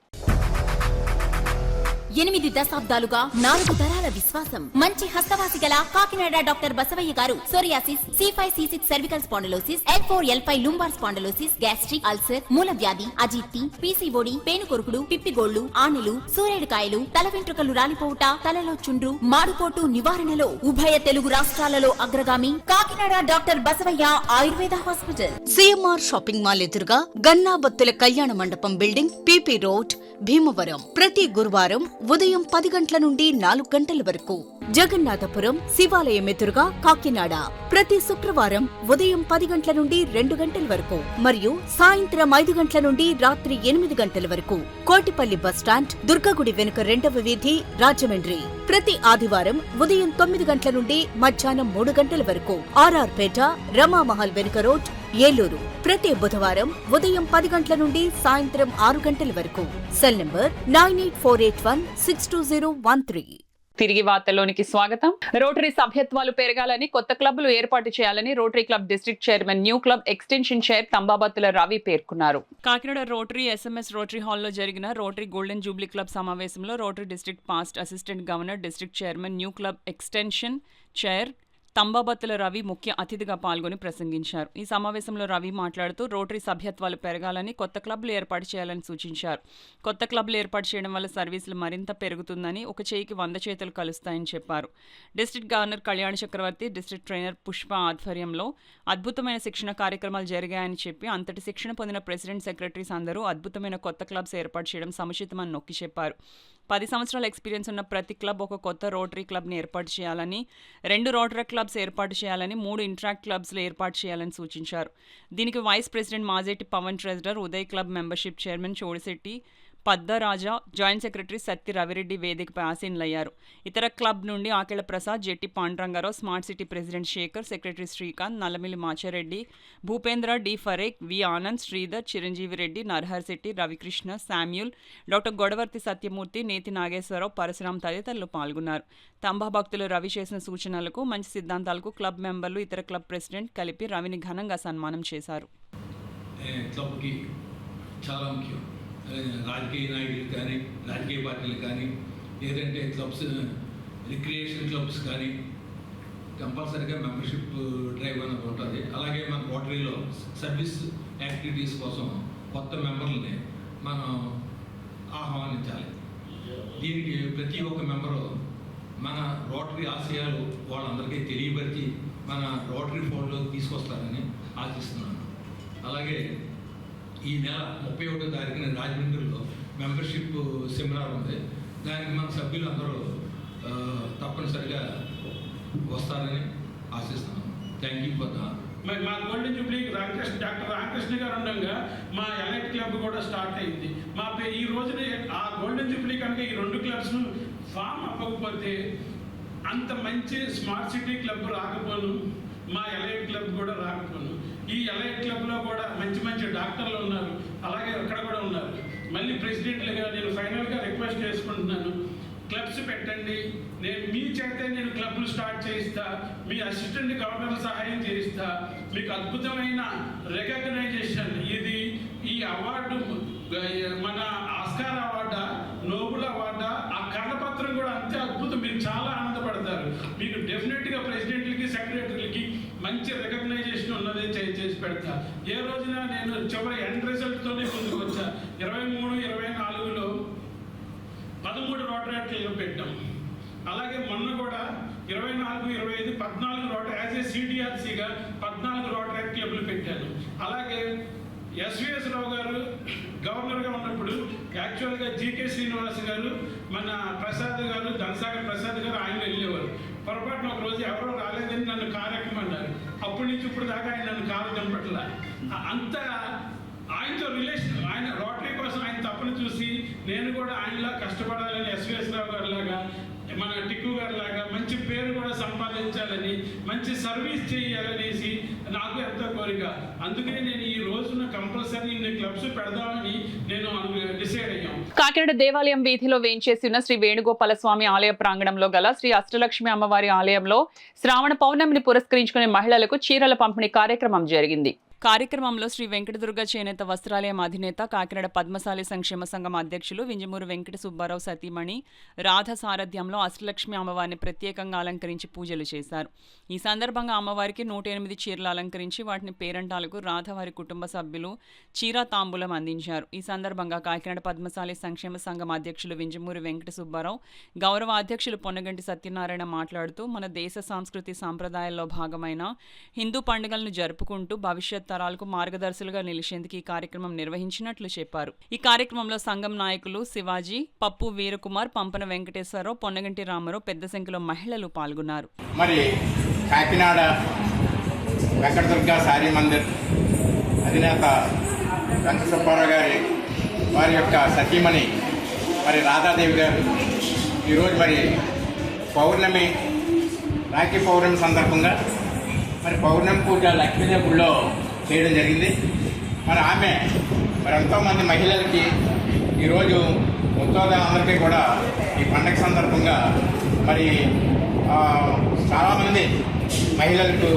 8 దశాబ్దాలుగా 4 తరాల విశ్వాసం. మంచి హస్తవాసి గల కాకినాడ డాక్టర్ బసవయ్య గారు psoriasis, C5C6 cervical spondylosis, L4L5 lumbar spondylosis, gastric ulcer, మూల వ్యాధి, అజీర్తి, పీసీఓడి, పేనుకొరుకుడు, పిప్పిగోళ్లు, ఆనెలు, సూరేడుకాయలు, తల వెంట్రుకలు రాలిపోవుట, తలలో చుండ్రు, మాడుపోటు నివారణలో ఉభయ తెలుగు రాష్ట్రాలలో అగ్రగామి Kakinada doctor Basavaiah Ayurveda hospital. CMR shopping mall ఎదురుగా గన్నాబత్తుల కళ్యాణ మండపం బిల్డింగ్, పీపీ రోడ్, భీమవరం. ప్రతి గురువారం ఉదయం 10 గంటల నుండి 4 గంటల వరకు. జగన్నాథపురం శివాలయం ఎదురుగా కాకినాడ ప్రతి శుక్రవారం ఉదయం 10 గంటల నుండి 2 గంటల వరకు మరియు సాయంత్రం 5 గంటల నుండి రాత్రి 8 గంటల వరకు. కోటిపల్లి బస్టాండ్ దుర్గగుడి వెనుక 2వ వీధి రాజమండ్రి ప్రతి ఆదివారం ఉదయం 9 గంటల నుండి మధ్యాహ్నం 3 గంటల వరకు. ఆర్ఆర్ పేట రమామహల్ వెనుక రోడ్ ఏలూరు ప్రతి బుధవారం ఉదయం 10 గంటల నుండి సాయంత్రం 6 గంటల వరకు. Cell number 9848162013. తిరిగి వార్తల్లోనికి స్వాగతం. రోటరీ సభ్యత్వాలు పెరగాలని, కొత్త క్లబ్లు ఏర్పాటు చేయాలని Rotary Club district chairman, new club extension chair Tambabathula Ravi పేర్కొన్నారు. కాకినాడ రోటరీ ఎస్ఎంఎస్ రోటరీ హాల్లో జరిగిన రోటరీ గోల్డెన్ జూబ్లీ క్లబ్ సమావేశంలో Rotary district past assistant governor, district chairman, new club extension chair Tambabathula Ravi ముఖ్య అతిథిగా పాల్గొని ప్రసంగించారు. ఈ సమావేశంలో రవి మాట్లాడుతూ రోటరీ సభ్యత్వాలు పెరగాలని, కొత్త క్లబ్లు ఏర్పాటు చేయాలని సూచించారు. కొత్త క్లబ్లు ఏర్పాటు చేయడం వల్ల సర్వీసులు మరింత పెరుగుతుందని, ఒక చేయికి 100 చేతులు కలుస్తాయని చెప్పారు. డిస్ట్రిక్ట్ గవర్నర్ కళ్యాణ చక్రవర్తి, డిస్ట్రిక్ట్ ట్రైనర్ పుష్ప ఆధ్వర్యంలో అద్భుతమైన శిక్షణ కార్యక్రమాలు జరిగాయని చెప్పి, అంతటి శిక్షణ పొందిన ప్రెసిడెంట్, సెక్రటరీస్ అందరూ అద్భుతమైన కొత్త క్లబ్స్ ఏర్పాటు చేయడం సముచితమని నొక్కి చెప్పారు. 10 సంవత్సరాల ఎక్స్పీరియన్స్ ఉన్న ప్రతి క్లబ్ ఒక కొత్త రోటరీ క్లబ్ని ఏర్పాటు చేయాలని, 2 రోటరీ క్లబ్స్ ఏర్పాటు చేయాలని, 3 ఇంట్రాక్ట్ క్లబ్స్లు ఏర్పాటు చేయాలని సూచించారు. దీనికి vice president Majeti Pavan, treasurer Uday club membership chairman Chodisetti Paddaraja, joint secretary Satti Ravi Reddy వేదికపై ఆసీనులయ్యారు. ఇతర క్లబ్ నుండి Akella Prasad, Jetti Pandrangarao, smart city president Sekhar, secretary Srikanth, Nallamilli Macha Reddy, Bhupendra, D Fareq, V Anand, Sridhar, Chiranjeevi Reddy, Narahar Shetty, Ravikrishna, Samuel, doctor Godavarthi Satyamurthy, Neti Nageswararao, Parashuram తదితరులు పాల్గొన్నారు. తంబా భక్తులు రవి చేసిన సూచనలకు, మంచి సిద్ధాంతాలకు క్లబ్ మెంబర్లు, ఇతర క్లబ్ ప్రెసిడెంట్ కలిపి రవిని ఘనంగా సన్మానం చేశారు. రాజకీయ నాయకులు కానీ, రాజకీయ పార్టీలు కానీ, లేదంటే క్లబ్స్, రిక్రియేషన్ క్లబ్స్ కానీ కంపల్సరీగా మెంబర్షిప్ డ్రైవ్ అనేది ఉంటుంది. అలాగే మన రోటరీలో సర్వీస్ యాక్టివిటీస్ కోసం కొత్త మెంబర్లని మనం ఆహ్వానించాలి. దీనికి ప్రతి ఒక్క మెంబరు మన రోటరీ ఆశయాలు వాళ్ళందరికీ తెలియపరిచి మన రోటరీ ఫోన్లో తీసుకొస్తారని ఆశిస్తున్నాను. అలాగే ఈ నెల 31వ తారీఖున రాజమండ్రిలో మెంబర్షిప్ సెమినార్ ఉంది. దానికి మన సభ్యులు అందరూ తప్పనిసరిగా వస్తారని ఆశిస్తున్నాను. Thank you for the. మరి మా గోల్డెన్ జూబ్లీ డాక్టర్ రామకృష్ణ గారు ఉండగా మా ఎలైట్ క్లబ్ కూడా స్టార్ట్ అయింది. ఈ రోజున ఆ గోల్డెన్ జూబ్లీ కనుక ఈ 2 క్లబ్స్ ఫామ్ అవ్వకపోతే అంత మంచి స్మార్ట్ సిటీ క్లబ్ రాకపోను, మా ఎలైట్ క్లబ్ కూడా రాకపోను. ఈ ఎలైట్ క్లబ్లో కూడా మంచి మంచి డాక్టర్లు ఉన్నారు, అలాగే అక్కడ కూడా ఉన్నారు. మళ్ళీ ప్రెసిడెంట్లుగా నేను ఫైనల్గా రిక్వెస్ట్ చేసుకుంటున్నాను, క్లబ్స్ పెట్టండి. మీ చేతే నేను క్లబ్లు స్టార్ట్ చేయిస్తా, మీ అసిస్టెంట్ గవర్నర్ సహాయం చేయిస్తా. మీకు అద్భుతమైన రికగ్నైజేషన్ ఇది. ఈ అవార్డు మన ఆస్కార్ అవార్డా, నోబుల్ అవార్డా, ఆ కరపత్రం కూడా అంతే అద్భుతం. మీరు చాలా ఆనందపడతారు. మీకు డెఫినెట్గా ప్రెసిడెంట్లకి, సెక్రటరీలకి మంచి రికగ్నైజేషన్ ఉన్నది చేసి పెడతా. ఏ రోజున నేను చివరి ఎండ్ రిజల్ట్తోనే ముందుకు వచ్చా. 23-24లో 13 రోటరీ క్లబ్లు పెట్టాం. అలాగే మొన్న కూడా 24-25 14 రోటరీ యాజ్ ఏ సిడిఆర్సీగా 14 రోటరీ క్లబ్లు పెట్టాను. అలాగే ఎస్విఎస్ రావు గారు గవర్నర్గా ఉన్నప్పుడు యాక్చువల్గా జీకే శ్రీనివాస్ గారు, మన ప్రసాద్ గారు, ధనసాగర్ ప్రసాద్ గారు ఆయన వెళ్ళేవారు. పొరపాటున ఒక రోజు ఎవరో రాలేదని నన్ను కారు ఎక్కమన్నారు. అప్పటి నుంచి ఇప్పుడు దాకా ఆయన నన్ను కారు దింపట్ల. అంత ఆయనతో రిలేషన్, ఆయన రోటరీ కోసం ఆయన తప్పని చూసి నేను కూడా ఆయనలా కష్టపడాలని, ఎస్విఎస్ రావు గారి లాగా, మన టిక్కు గారి లాగా మంచి పేరు కూడా సంపాదించాలని, మంచి సర్వీస్ చేయాలనేసి నాకు ఎంతో కోరిక. అందుకని నేను ఈ రోజున కంపల్సరీ ఇన్ని క్లబ్స్ పెడదామని నేను డిసైడ్ అయ్యాం. కాకినాడ దేవాలయం వీధిలో వేంచేసి ఉన్న శ్రీ వేణుగోపాల స్వామి ఆలయ ప్రాంగణంలో గల శ్రీ అష్టలక్ష్మి అమ్మవారి ఆలయంలో శ్రావణ పౌర్ణమిని పురస్కరించుకునే మహిళలకు చీరల పంపిణీ కార్యక్రమం జరిగింది. కార్యక్రమంలో శ్రీ వెంకటదుర్గ చేనేత వస్త్రాలయం అధినేత, కాకినాడ పద్మశాలి సంక్షేమ సంఘం అధ్యక్షులు వింజమూరు వెంకట సుబ్బారావు సతీమణి రాధ సారథ్యంలో అష్టలక్ష్మి అమ్మవారిని ప్రత్యేకంగా అలంకరించి పూజలు చేశారు. ఈ సందర్భంగా అమ్మవారికి 108 చీరలు అలంకరించి వాటిని పేరంటాలకు రాధవారి కుటుంబ సభ్యులు చీరా తాంబూలం అందించారు. ఈ సందర్భంగా కాకినాడ పద్మశాలి సంక్షేమ సంఘం అధ్యక్షులు వింజమూరు వెంకట సుబ్బారావు, గౌరవ అధ్యక్షులు పొన్నగంటి సత్యనారాయణ మాట్లాడుతూ మన దేశ సంస్కృతి సాంప్రదాయాల్లో భాగమైన హిందూ పండుగలను జరుపుకుంటూ భవిష్యత్ తరాలకు మార్గదర్శులుగా నిలిచేందుకు ఈ కార్యక్రమం నిర్వహించినట్లు చెప్పారు. ఈ కార్యక్రమంలో సంఘం నాయకులు శివాజీ, పప్పు వీరకుమార్, పంపన వెంకటేశ్వరరావు, పొన్నగంటి రామారావు, పెద్ద సంఖ్యలో మహిళలు పాల్గొన్నారు. మరి కాకినాడ వెంకటదుర్గ శారీ మందిర్ అధినేత వెంకట సుబ్బారావు గారి వారి యొక్క సతీమణి మరి రాధాదేవి గారు ఈరోజు మరి పౌర్ణమి, రాఖీ పౌర్ణమి సందర్భంగా మరి పౌర్ణమి పూజ లక్ష్మీదేవి గుడిలో చేయడం జరిగింది. మరి ఆమె మరి ఎంతోమంది మహిళలకి ఈరోజు ఉత్తోదయందరికీ కూడా ఈ పండగ సందర్భంగా మరి చాలామంది మహిళలకు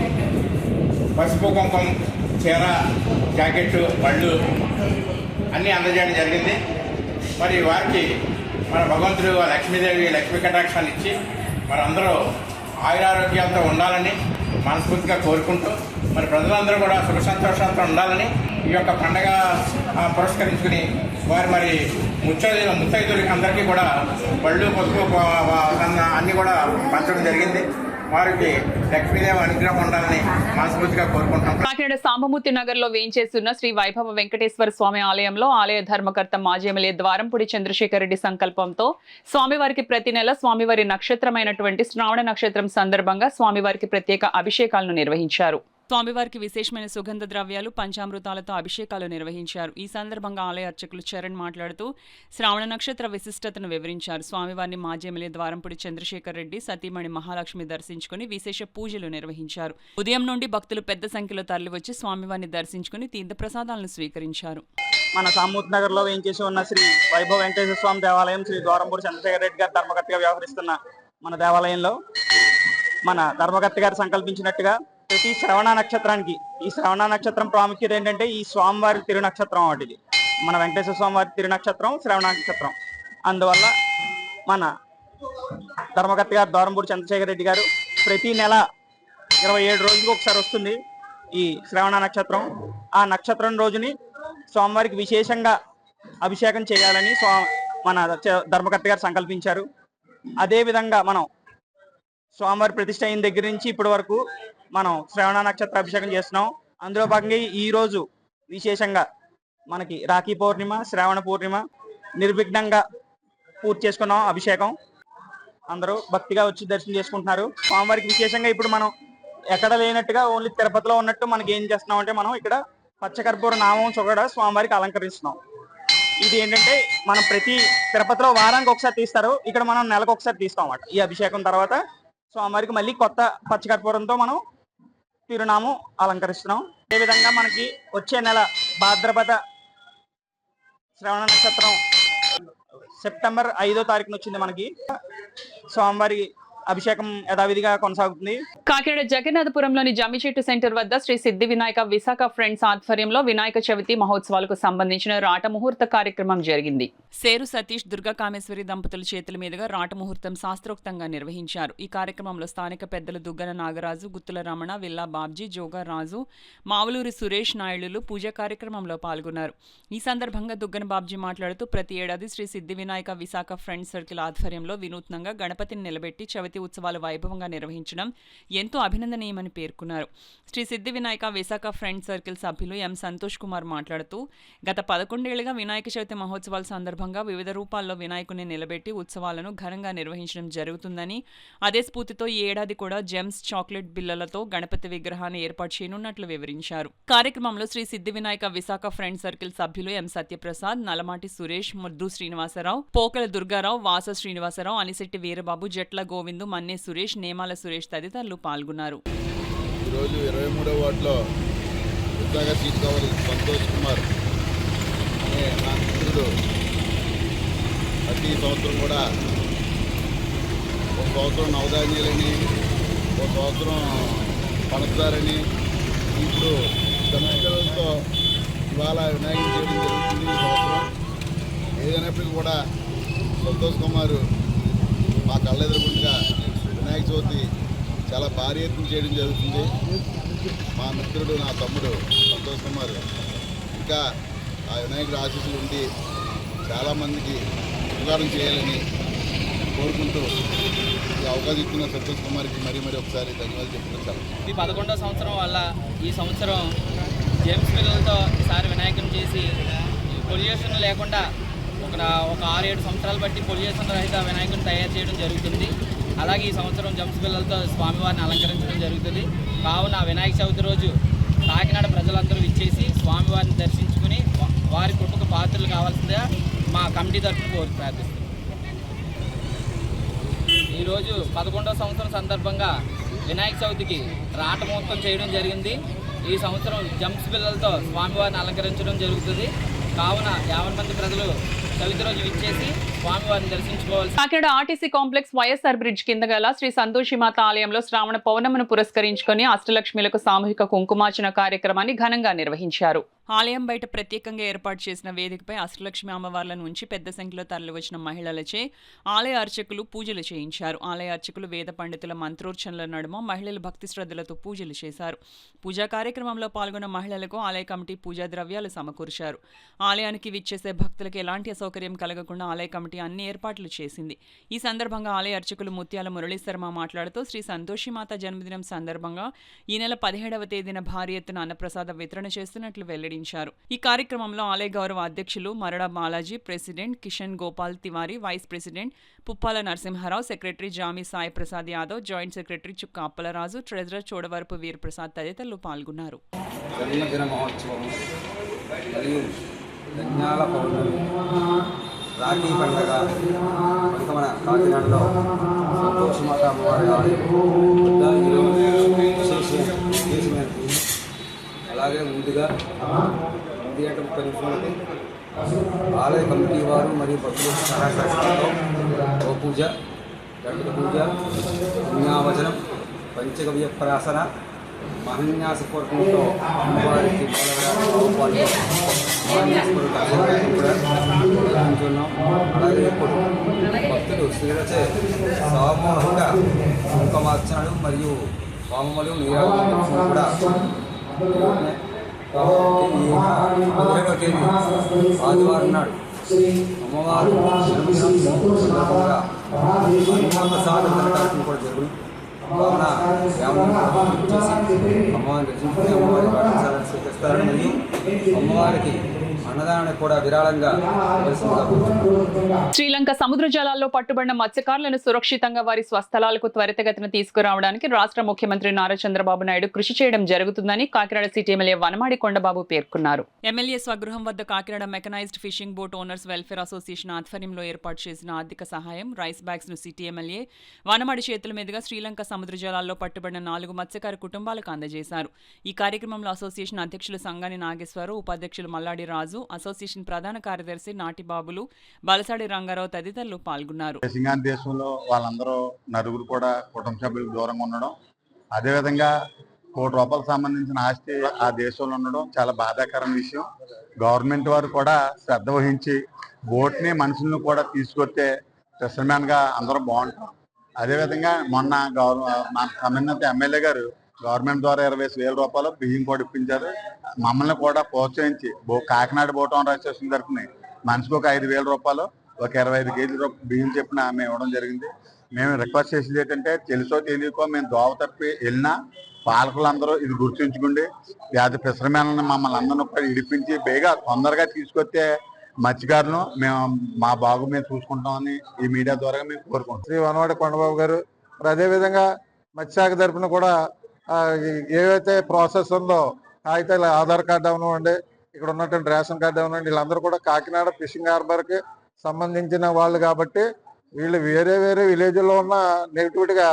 పసుపు కుంకుమ, చీర, జాకెట్టు, బళ్ళు అన్నీ అందజేయడం జరిగింది. మరి వారికి మన భగవంతుడు లక్ష్మీదేవి లక్ష్మీ కటాక్షాన్ని ఇచ్చి మరి అందరూ ఆయురారోగ్యాలతో ఉండాలని మనస్ఫూర్తిగా కోరుకుంటూ మరి ప్రజలందరూ కూడా సుఖ సంతోషాలతో ఉండాలని ఈ యొక్క పండగ పురస్కరించుకుని వారు మరి ముత్తైదులకి అందరికీ కూడా బళ్ళు, పసుపు అన్నీ కూడా పంచడం జరిగింది. వారికి లక్ష్మీదేవి అనుగ్రహం ఉండాలని మనస్ఫూర్తిగా కోరుకుంటున్నాం. కాకినాడ సాంబమూర్తి నగర్ లో వేయించేస్తున్న శ్రీ వైభవ వెంకటేశ్వర స్వామి ఆలయంలో ఆలయ ధర్మకర్త మాజీ ఎమ్మెల్యే ద్వారంపూడి చంద్రశేఖర్ రెడ్డి సంకల్పంతో స్వామివారికి ప్రతి నెల స్వామివారి నక్షత్రమైనటువంటి శ్రావణ నక్షత్రం సందర్భంగా స్వామివారికి ప్రత్యేక అభిషేకాలను నిర్వహించారు. స్వామివారికి విశేషమైన సుగంధ ద్రవ్యాలు, పంచామృతాలతో అభిషేకాలు నిర్వహించారు. ఈ సందర్భంగా ఆలయ అర్చకులు చరణ్ మాట్లాడుతూ శ్రావణ నక్షత్ర విశిష్టతను వివరించారు. స్వామివారిని మాజీ ఎమ్మెల్యే ద్వారంపూడి చంద్రశేఖర్ రెడ్డి సతీమణి మహాలక్ష్మి దర్శించుకుని విశేష పూజలు నిర్వహించారు. ఉదయం నుండి భక్తులు పెద్ద సంఖ్యలో తరలివచ్చి స్వామివారిని దర్శించుకుని తీర్థప్రసాదాలను స్వీకరించారు. మన సామూర్తి నగర్ లో వేయించేసి ఉన్న శ్రీ వైభవ వెంకటేశ్వర స్వామి దేవాలయం శ్రీ ద్వారంపూడి చంద్రశేఖర్ రెడ్డి గారు ధర్మకర్తగా వ్యవహరిస్తున్న మన దేవాలయంలో మన ధర్మకర్త గారు సంకల్పించినట్టుగా ప్రతి శ్రవణ నక్షత్రానికి, ఈ శ్రవణ నక్షత్రం ప్రాముఖ్యత ఏంటంటే ఈ స్వామివారి తిరునక్షత్రం వాటిది. మన వెంకటేశ్వర స్వామివారి తిరునక్షత్రం శ్రవణ నక్షత్రం. అందువల్ల మన ధర్మకర్త గారు ద్వారంపూడి చంద్రశేఖర్ రెడ్డి గారు ప్రతి నెల 27 రోజులకు ఒకసారి వస్తుంది ఈ శ్రవణ నక్షత్రం. ఆ నక్షత్రం రోజుని స్వామివారికి విశేషంగా అభిషేకం చేయాలని మన ధర్మకర్త గారు సంకల్పించారు. అదేవిధంగా మనం స్వామివారి ప్రతిష్ఠ అయిన దగ్గర నుంచి ఇప్పటి వరకు మనం శ్రవణ నక్షత్ర అభిషేకం చేస్తున్నాం. అందులో భాగంగా ఈ రోజు విశేషంగా మనకి రాఖీ పౌర్ణిమ, శ్రావణ పూర్ణిమ నిర్విఘ్నంగా పూర్తి చేసుకున్నాం అభిషేకం. అందరూ భక్తిగా వచ్చి దర్శనం చేసుకుంటున్నారు. స్వామివారికి విశేషంగా ఇప్పుడు మనం ఎక్కడ లేనట్టుగా ఓన్లీ తిరుపతిలో ఉన్నట్టు మనకి ఏం చేస్తున్నాం అంటే మనం ఇక్కడ పచ్చకర్పూర నామం కూడా స్వామివారికి అలంకరిస్తున్నాం. ఇది ఏంటంటే మనం ప్రతి తిరుపతిలో వారానికి ఒకసారి తీస్తారు, ఇక్కడ మనం నెలకు ఒకసారి తీస్తాం అన్నమాట. ఈ అభిషేకం తర్వాత స్వామివారికి మళ్ళీ కొత్త పచ్చకర్పూరంతో మనం తిరునామం అలంకరిస్తున్నాం. అదేవిధంగా మనకి వచ్చే నెల భాద్రపద శ్రవణ నక్షత్రం సెప్టెంబర్ 5వ తారీఖున వచ్చింది. మనకి స్వామివారి అభిషేకం యథావిధిగా కొనసాగుతుంది. కాకినాడ జగన్నాథపురంలోని జమ్మిచెట్టు సెంటర్ వద్ద శ్రీ సిద్ధి వినాయక విశాఖ ఫ్రెండ్స్ ఆధ్వర్యంలో వినాయక చవితి మహోత్సవాలకు సంబంధించిన రాట ముహూర్త కార్యక్రమం జరిగింది. సేరు సతీష్, దుర్గా కామేశ్వరి దంపతుల చేతుల మీదుగా రాట ముహూర్తం శాస్త్రోక్తంగా నిర్వహించారు. ఈ కార్యక్రమంలో స్థానిక పెద్దలు దుగ్గన నాగరాజు, గుత్తుల రమణ, విల్లా బాబ్జీ, జోగా రాజు, మావులూరి సురేష్ నాయుడులు పూజా కార్యక్రమంలో పాల్గొన్నారు. ఈ సందర్భంగా దుగ్గన బాబ్జీ మాట్లాడుతూ ప్రతి ఏడాది శ్రీ సిద్ధి వినాయక విశాఖ ఫ్రెండ్స్ సర్కిల్ ఆధ్వర్యంలో వినూత్నంగా గణపతిని నిలబెట్టి చవితి ఉత్సవాలు వైభవంగా నిర్వహించడం ఎంతో అభినందనీయమని పేర్కొన్నారు. శ్రీ సిద్ధి వినాయక విశాఖ ఫ్రెండ్స్ సర్కిల్ సభ్యులు ఎం సంతోష్ కుమార్ మాట్లాడుతూ గత 11 ఏళ్లుగా వినాయక చవితి మహోత్సవాల సందర్భంగా వివిధ రూపాల్లో వినాయకుని నిలబెట్టి ఉత్సవాలను ఘనంగా నిర్వహించడం జరుగుతుందని, అదే స్ఫూర్తితో ఈ ఏడాది కూడా జెమ్స్ చాక్లెట్ బిల్లలతో గణపతి విగ్రహాన్ని ఏర్పాటు చేయనున్నట్లు వివరించారు. కార్యక్రమంలో శ్రీ సిద్ధి వినాయక విశాఖ ఫ్రెండ్స్ సర్కిల్ సభ్యులు ఎం సత్యప్రసాద్, నలమాటి సురేష్, ముద్దు శ్రీనివాసరావు, పోకల దుర్గారావు, వాస శ్రీనివాసరావు, అనిశెట్టి వీరబాబు, జట్ల గోవిందు, మన్నే సురేష్, నేమాల సురేష్ తదితరులు పాల్గొన్నారు. ఈరోజు 23వ వార్డులో విశాఖ సీట్ కావాలి సంతోష్ కుమార్ అనే నా మిత్రుడు ప్రతి సంవత్సరం కూడా ఒక సంవత్సరం నవధాన్యాలని, ఒక సంవత్సరం పంచదారని, ఇప్పుడు సంస్థలతో ఇవాళ వినాయకుని చేయడం జరుగుతుంది. ఈ సంవత్సరం ఏదైనప్పటికీ కూడా సంతోష్ కుమార్ మా కళ్ళెదురుగుండగా వినాయక చవితి చాలా భారీ ఎత్తున చేయడం జరుగుతుంది. మా మిత్రుడు, నా తమ్ముడు సంతోష్ కుమార్ ఇంకా ఆ వినాయకుడి ఆశీస్సులు ఉండి చాలామందికి ఉపకారం చేయాలని కోరుకుంటూ ఈ అవకాశం ఇచ్చిన సంతోష్ కుమార్కి మరీ ఒకసారి ధన్యవాదాలు చెప్పుకుంటాను. ఇది 11వ సంవత్సరం వల్ల ఈ సంవత్సరం జేమ్స్ పిల్లలతో ఈసారి వినాయకుని చేసి పొల్యూషన్ లేకుండా ఒక 6-7 సంవత్సరాలు బట్టి పొల్యూషన్ రహిత వినాయకుని తయారు చేయడం జరుగుతుంది. అలాగే ఈ సంవత్సరం జమ్స్ పిల్లలతో స్వామివారిని అలంకరించడం జరుగుతుంది. కావున వినాయక చవితి రోజు కాకినాడ ప్రజలందరూ ఇచ్చేసి స్వామివారిని దర్శించుకుని వారి కృపకు పాత్రలు కావాల్సిందిగా మా కమిటీ తరఫున కోరి ప్రార్థిస్తున్నాం. ఈరోజు 11వ సంవత్సరం సందర్భంగా వినాయక చవితికి రాట మహోత్సవం చేయడం జరిగింది. ఈ సంవత్సరం జంప్స్ పిల్లలతో స్వామివారిని అలంకరించడం జరుగుతుంది. కావున 50 మంది ప్రజలు చవితి రోజు విచ్చేసి స్వామివారిని దర్శించుకోవాలి. Kakinada RTC complex YSR bridge కింద గల శ్రీ సంతోషిమాత ఆలయంలో శ్రావణ పౌర్ణమిని పురస్కరించుకొని అష్టలక్ష్మిలకు సామూహిక కుంకుమార్చన కార్యక్రమాన్ని ఘనంగా నిర్వహించారు. ఆలయం బయట ప్రత్యేకంగా ఏర్పాటు చేసిన వేదికపై అష్టలక్ష్మి అమ్మవార్లను ఉంచి పెద్ద సంఖ్యలో తరలివచ్చిన మహిళలచే ఆలయ అర్చకులు పూజలు చేయించారు. ఆలయ అర్చకులు వేద పండితుల మంత్రోచ్చరణల నడుమ మహిళలు భక్తి శ్రద్ధలతో పూజలు చేశారు. పూజా కార్యక్రమంలో పాల్గొన్న మహిళలకు ఆలయ కమిటీ పూజా ద్రవ్యాలు సమకూర్చారు. ఆలయానికి విచ్చేసే భక్తులకు ఎలాంటి అసౌకర్యం కలగకుండా ఆలయ కమిటీ అన్ని ఏర్పాట్లు చేసింది. ఈ సందర్భంగా ఆలయ అర్చకులు ముత్యాల మురళీ శర్మ మాట్లాడుతూ శ్రీ సంతోషిమాత జన్మదినం సందర్భంగా ఈ నెల 17వ తేదీన భారీ ఎత్తున అన్నప్రసాద వితరణ చేస్తున్నట్లు వెల్లడించారు. ఈ కార్యక్రమంలో ఆలయ గౌరవ అధ్యక్షులు Marada Balaji, president Kishan Gopal Tiwari, vice president Puppala Narasimharao, secretary Jami Sai Prasad Yadav, joint secretary Chukka Appalaraju, treasurer Chodavarapu Veeraprasad తదితరులు పాల్గొన్నారు. జన్మదిన మహోత్సవం మరియు యజ్ఞాల పౌర్ణమి, రాఖీ పండుగ కనుక మన కాకినాడలో సంతోషమాత అమ్మవారి ఆలయం వద్ద ఈరోజు విశేషమైనది. అలాగే ముందుగా 30 నిమిషాలకి ఆలయ కమిటీ వారు మరియు భక్తుల సహాయసహకారంతో గోపూజ, గణపతి పూజ, పుణ్యావచనం, పంచగవ్య ప్రాసన, మహన్యాసపూర్వకంతో అమ్మవారికి నిర్వహించున్నాం. అలాగే ఇప్పుడు భక్తులు స్త్రీలచే సామూహిక కుంకుమార్చనలు మరియు హోమములు నీరాజనం కూడా 15వ తేదీ ఆదివారం నాడు అమ్మవారు సందర్భంగా అన్నప్రసాద కార్యక్రమం కూడా జరుగును. కావున అమ్మవారిని దర్శించుకుని అమ్మవారి పాఠశాలను స్వీకరిస్తారని మరియు అమ్మవారికి అన్నదానానికి కూడా విరాళంగా శ్రీలంక సముద్ర జలాల్లో పట్టుబడిన మత్స్యకారులను సురక్షితంగా వారి స్వస్థలాలకు త్వరితగతిన తీసుకురావడానికి రాష్ట్ర ముఖ్యమంత్రి నారా చంద్రబాబు నాయుడు కృషి చేయడం జరుగుతుందని కాకినాడ సిటీ ఎమ్మెల్యే వనమాడి కొండబాబు పేర్కొన్నారు. ఎమ్మెల్యే స్వగృహం వద్ద Kakinada mechanised fishing boat owners welfare association ఆధ్వర్యంలో ఏర్పాటు చేసిన ఆర్థిక సహాయం రైస్ బ్యాగ్స్ ను సిటీ ఎమ్మెల్యే వనమాడి చేతుల మీదుగా శ్రీలంక సముద్ర జలాల్లో పట్టుబడిన 4 మత్స్యకార కుటుంబాలకు అందజేశారు. ఈ కార్యక్రమంలో అసోసియేషన్ అధ్యక్షులు సంగాని నాగేశ్వరరావు, ఉపాధ్యక్షులు మల్లాడి రాజు, అసోసియేషన్ ప్రధాన కార్యదర్శి నాటిబాబులు, బలసాడి రంగారావు తదితరులు పాల్గొన్నారు. దేశంలో వాళ్ళందరూ నలుగురు కూడా కుటుంబ సభ్యులకు దూరంగా ఉండడం, అదేవిధంగా ₹1 కోటి సంబంధించిన ఆస్తి ఆ దేశంలో ఉండడం చాలా బాధాకరమైన విషయం. గవర్నమెంట్ వారు కూడా శ్రద్ధ వహించి బోట్ని మనుషులను కూడా తీసుకొస్తే ఫిషర్మ్యాన్ గా అందరూ బాగుంటాం. అదేవిధంగా మొన్న మన సంబంధిత ఎమ్మెల్యే గారు గవర్నమెంట్ ద్వారా ₹20,000 బియ్యం కూడా ఇప్పించారు. మమ్మల్ని కూడా ప్రోత్సహించి కాకినాడ బోట్ ఓనర్ అసోసియేషన్ తరఫున మనిషికి ఒక ₹5,000 ఒక 25 కేజీల బియ్యం చెప్పిన మేము ఇవ్వడం జరిగింది. మేము రిక్వెస్ట్ చేసేది ఏంటంటే తెలుసో తెలియకో మేము దోవ తప్పి వెళ్ళినా పాలకులందరూ ఇది గుర్తుంచుకోండి. వ్యాధి ఫిషర్మ్యాన్ మమ్మల్ని అందరినీ కూడా ఇడిపించి బేగా తొందరగా తీసుకొస్తే మత్స్యకారులను మేము మా బాగు మేము చూసుకుంటామని ఈ మీడియా ద్వారా మేము కోరుకుంటాం. శ్రీ వనవాడి కొండబాబు గారు మరి అదేవిధంగా మత్స్యశాఖ తరఫున కూడా ఏవైతే ప్రాసెస్ ఉందో కాగితాలు ఆధార్ కార్డు అవనివ్వండి, ఇక్కడ ఉన్నటువంటి రేషన్ కార్డు అవనివ్వండి, వీళ్ళందరూ కూడా కాకినాడ ఫిషింగ్ హార్బర్కి సంబంధించిన వాళ్ళు కాబట్టి వీళ్ళు వేరే వేరే విలేజ్లో ఉన్న నెగిటివిటీగా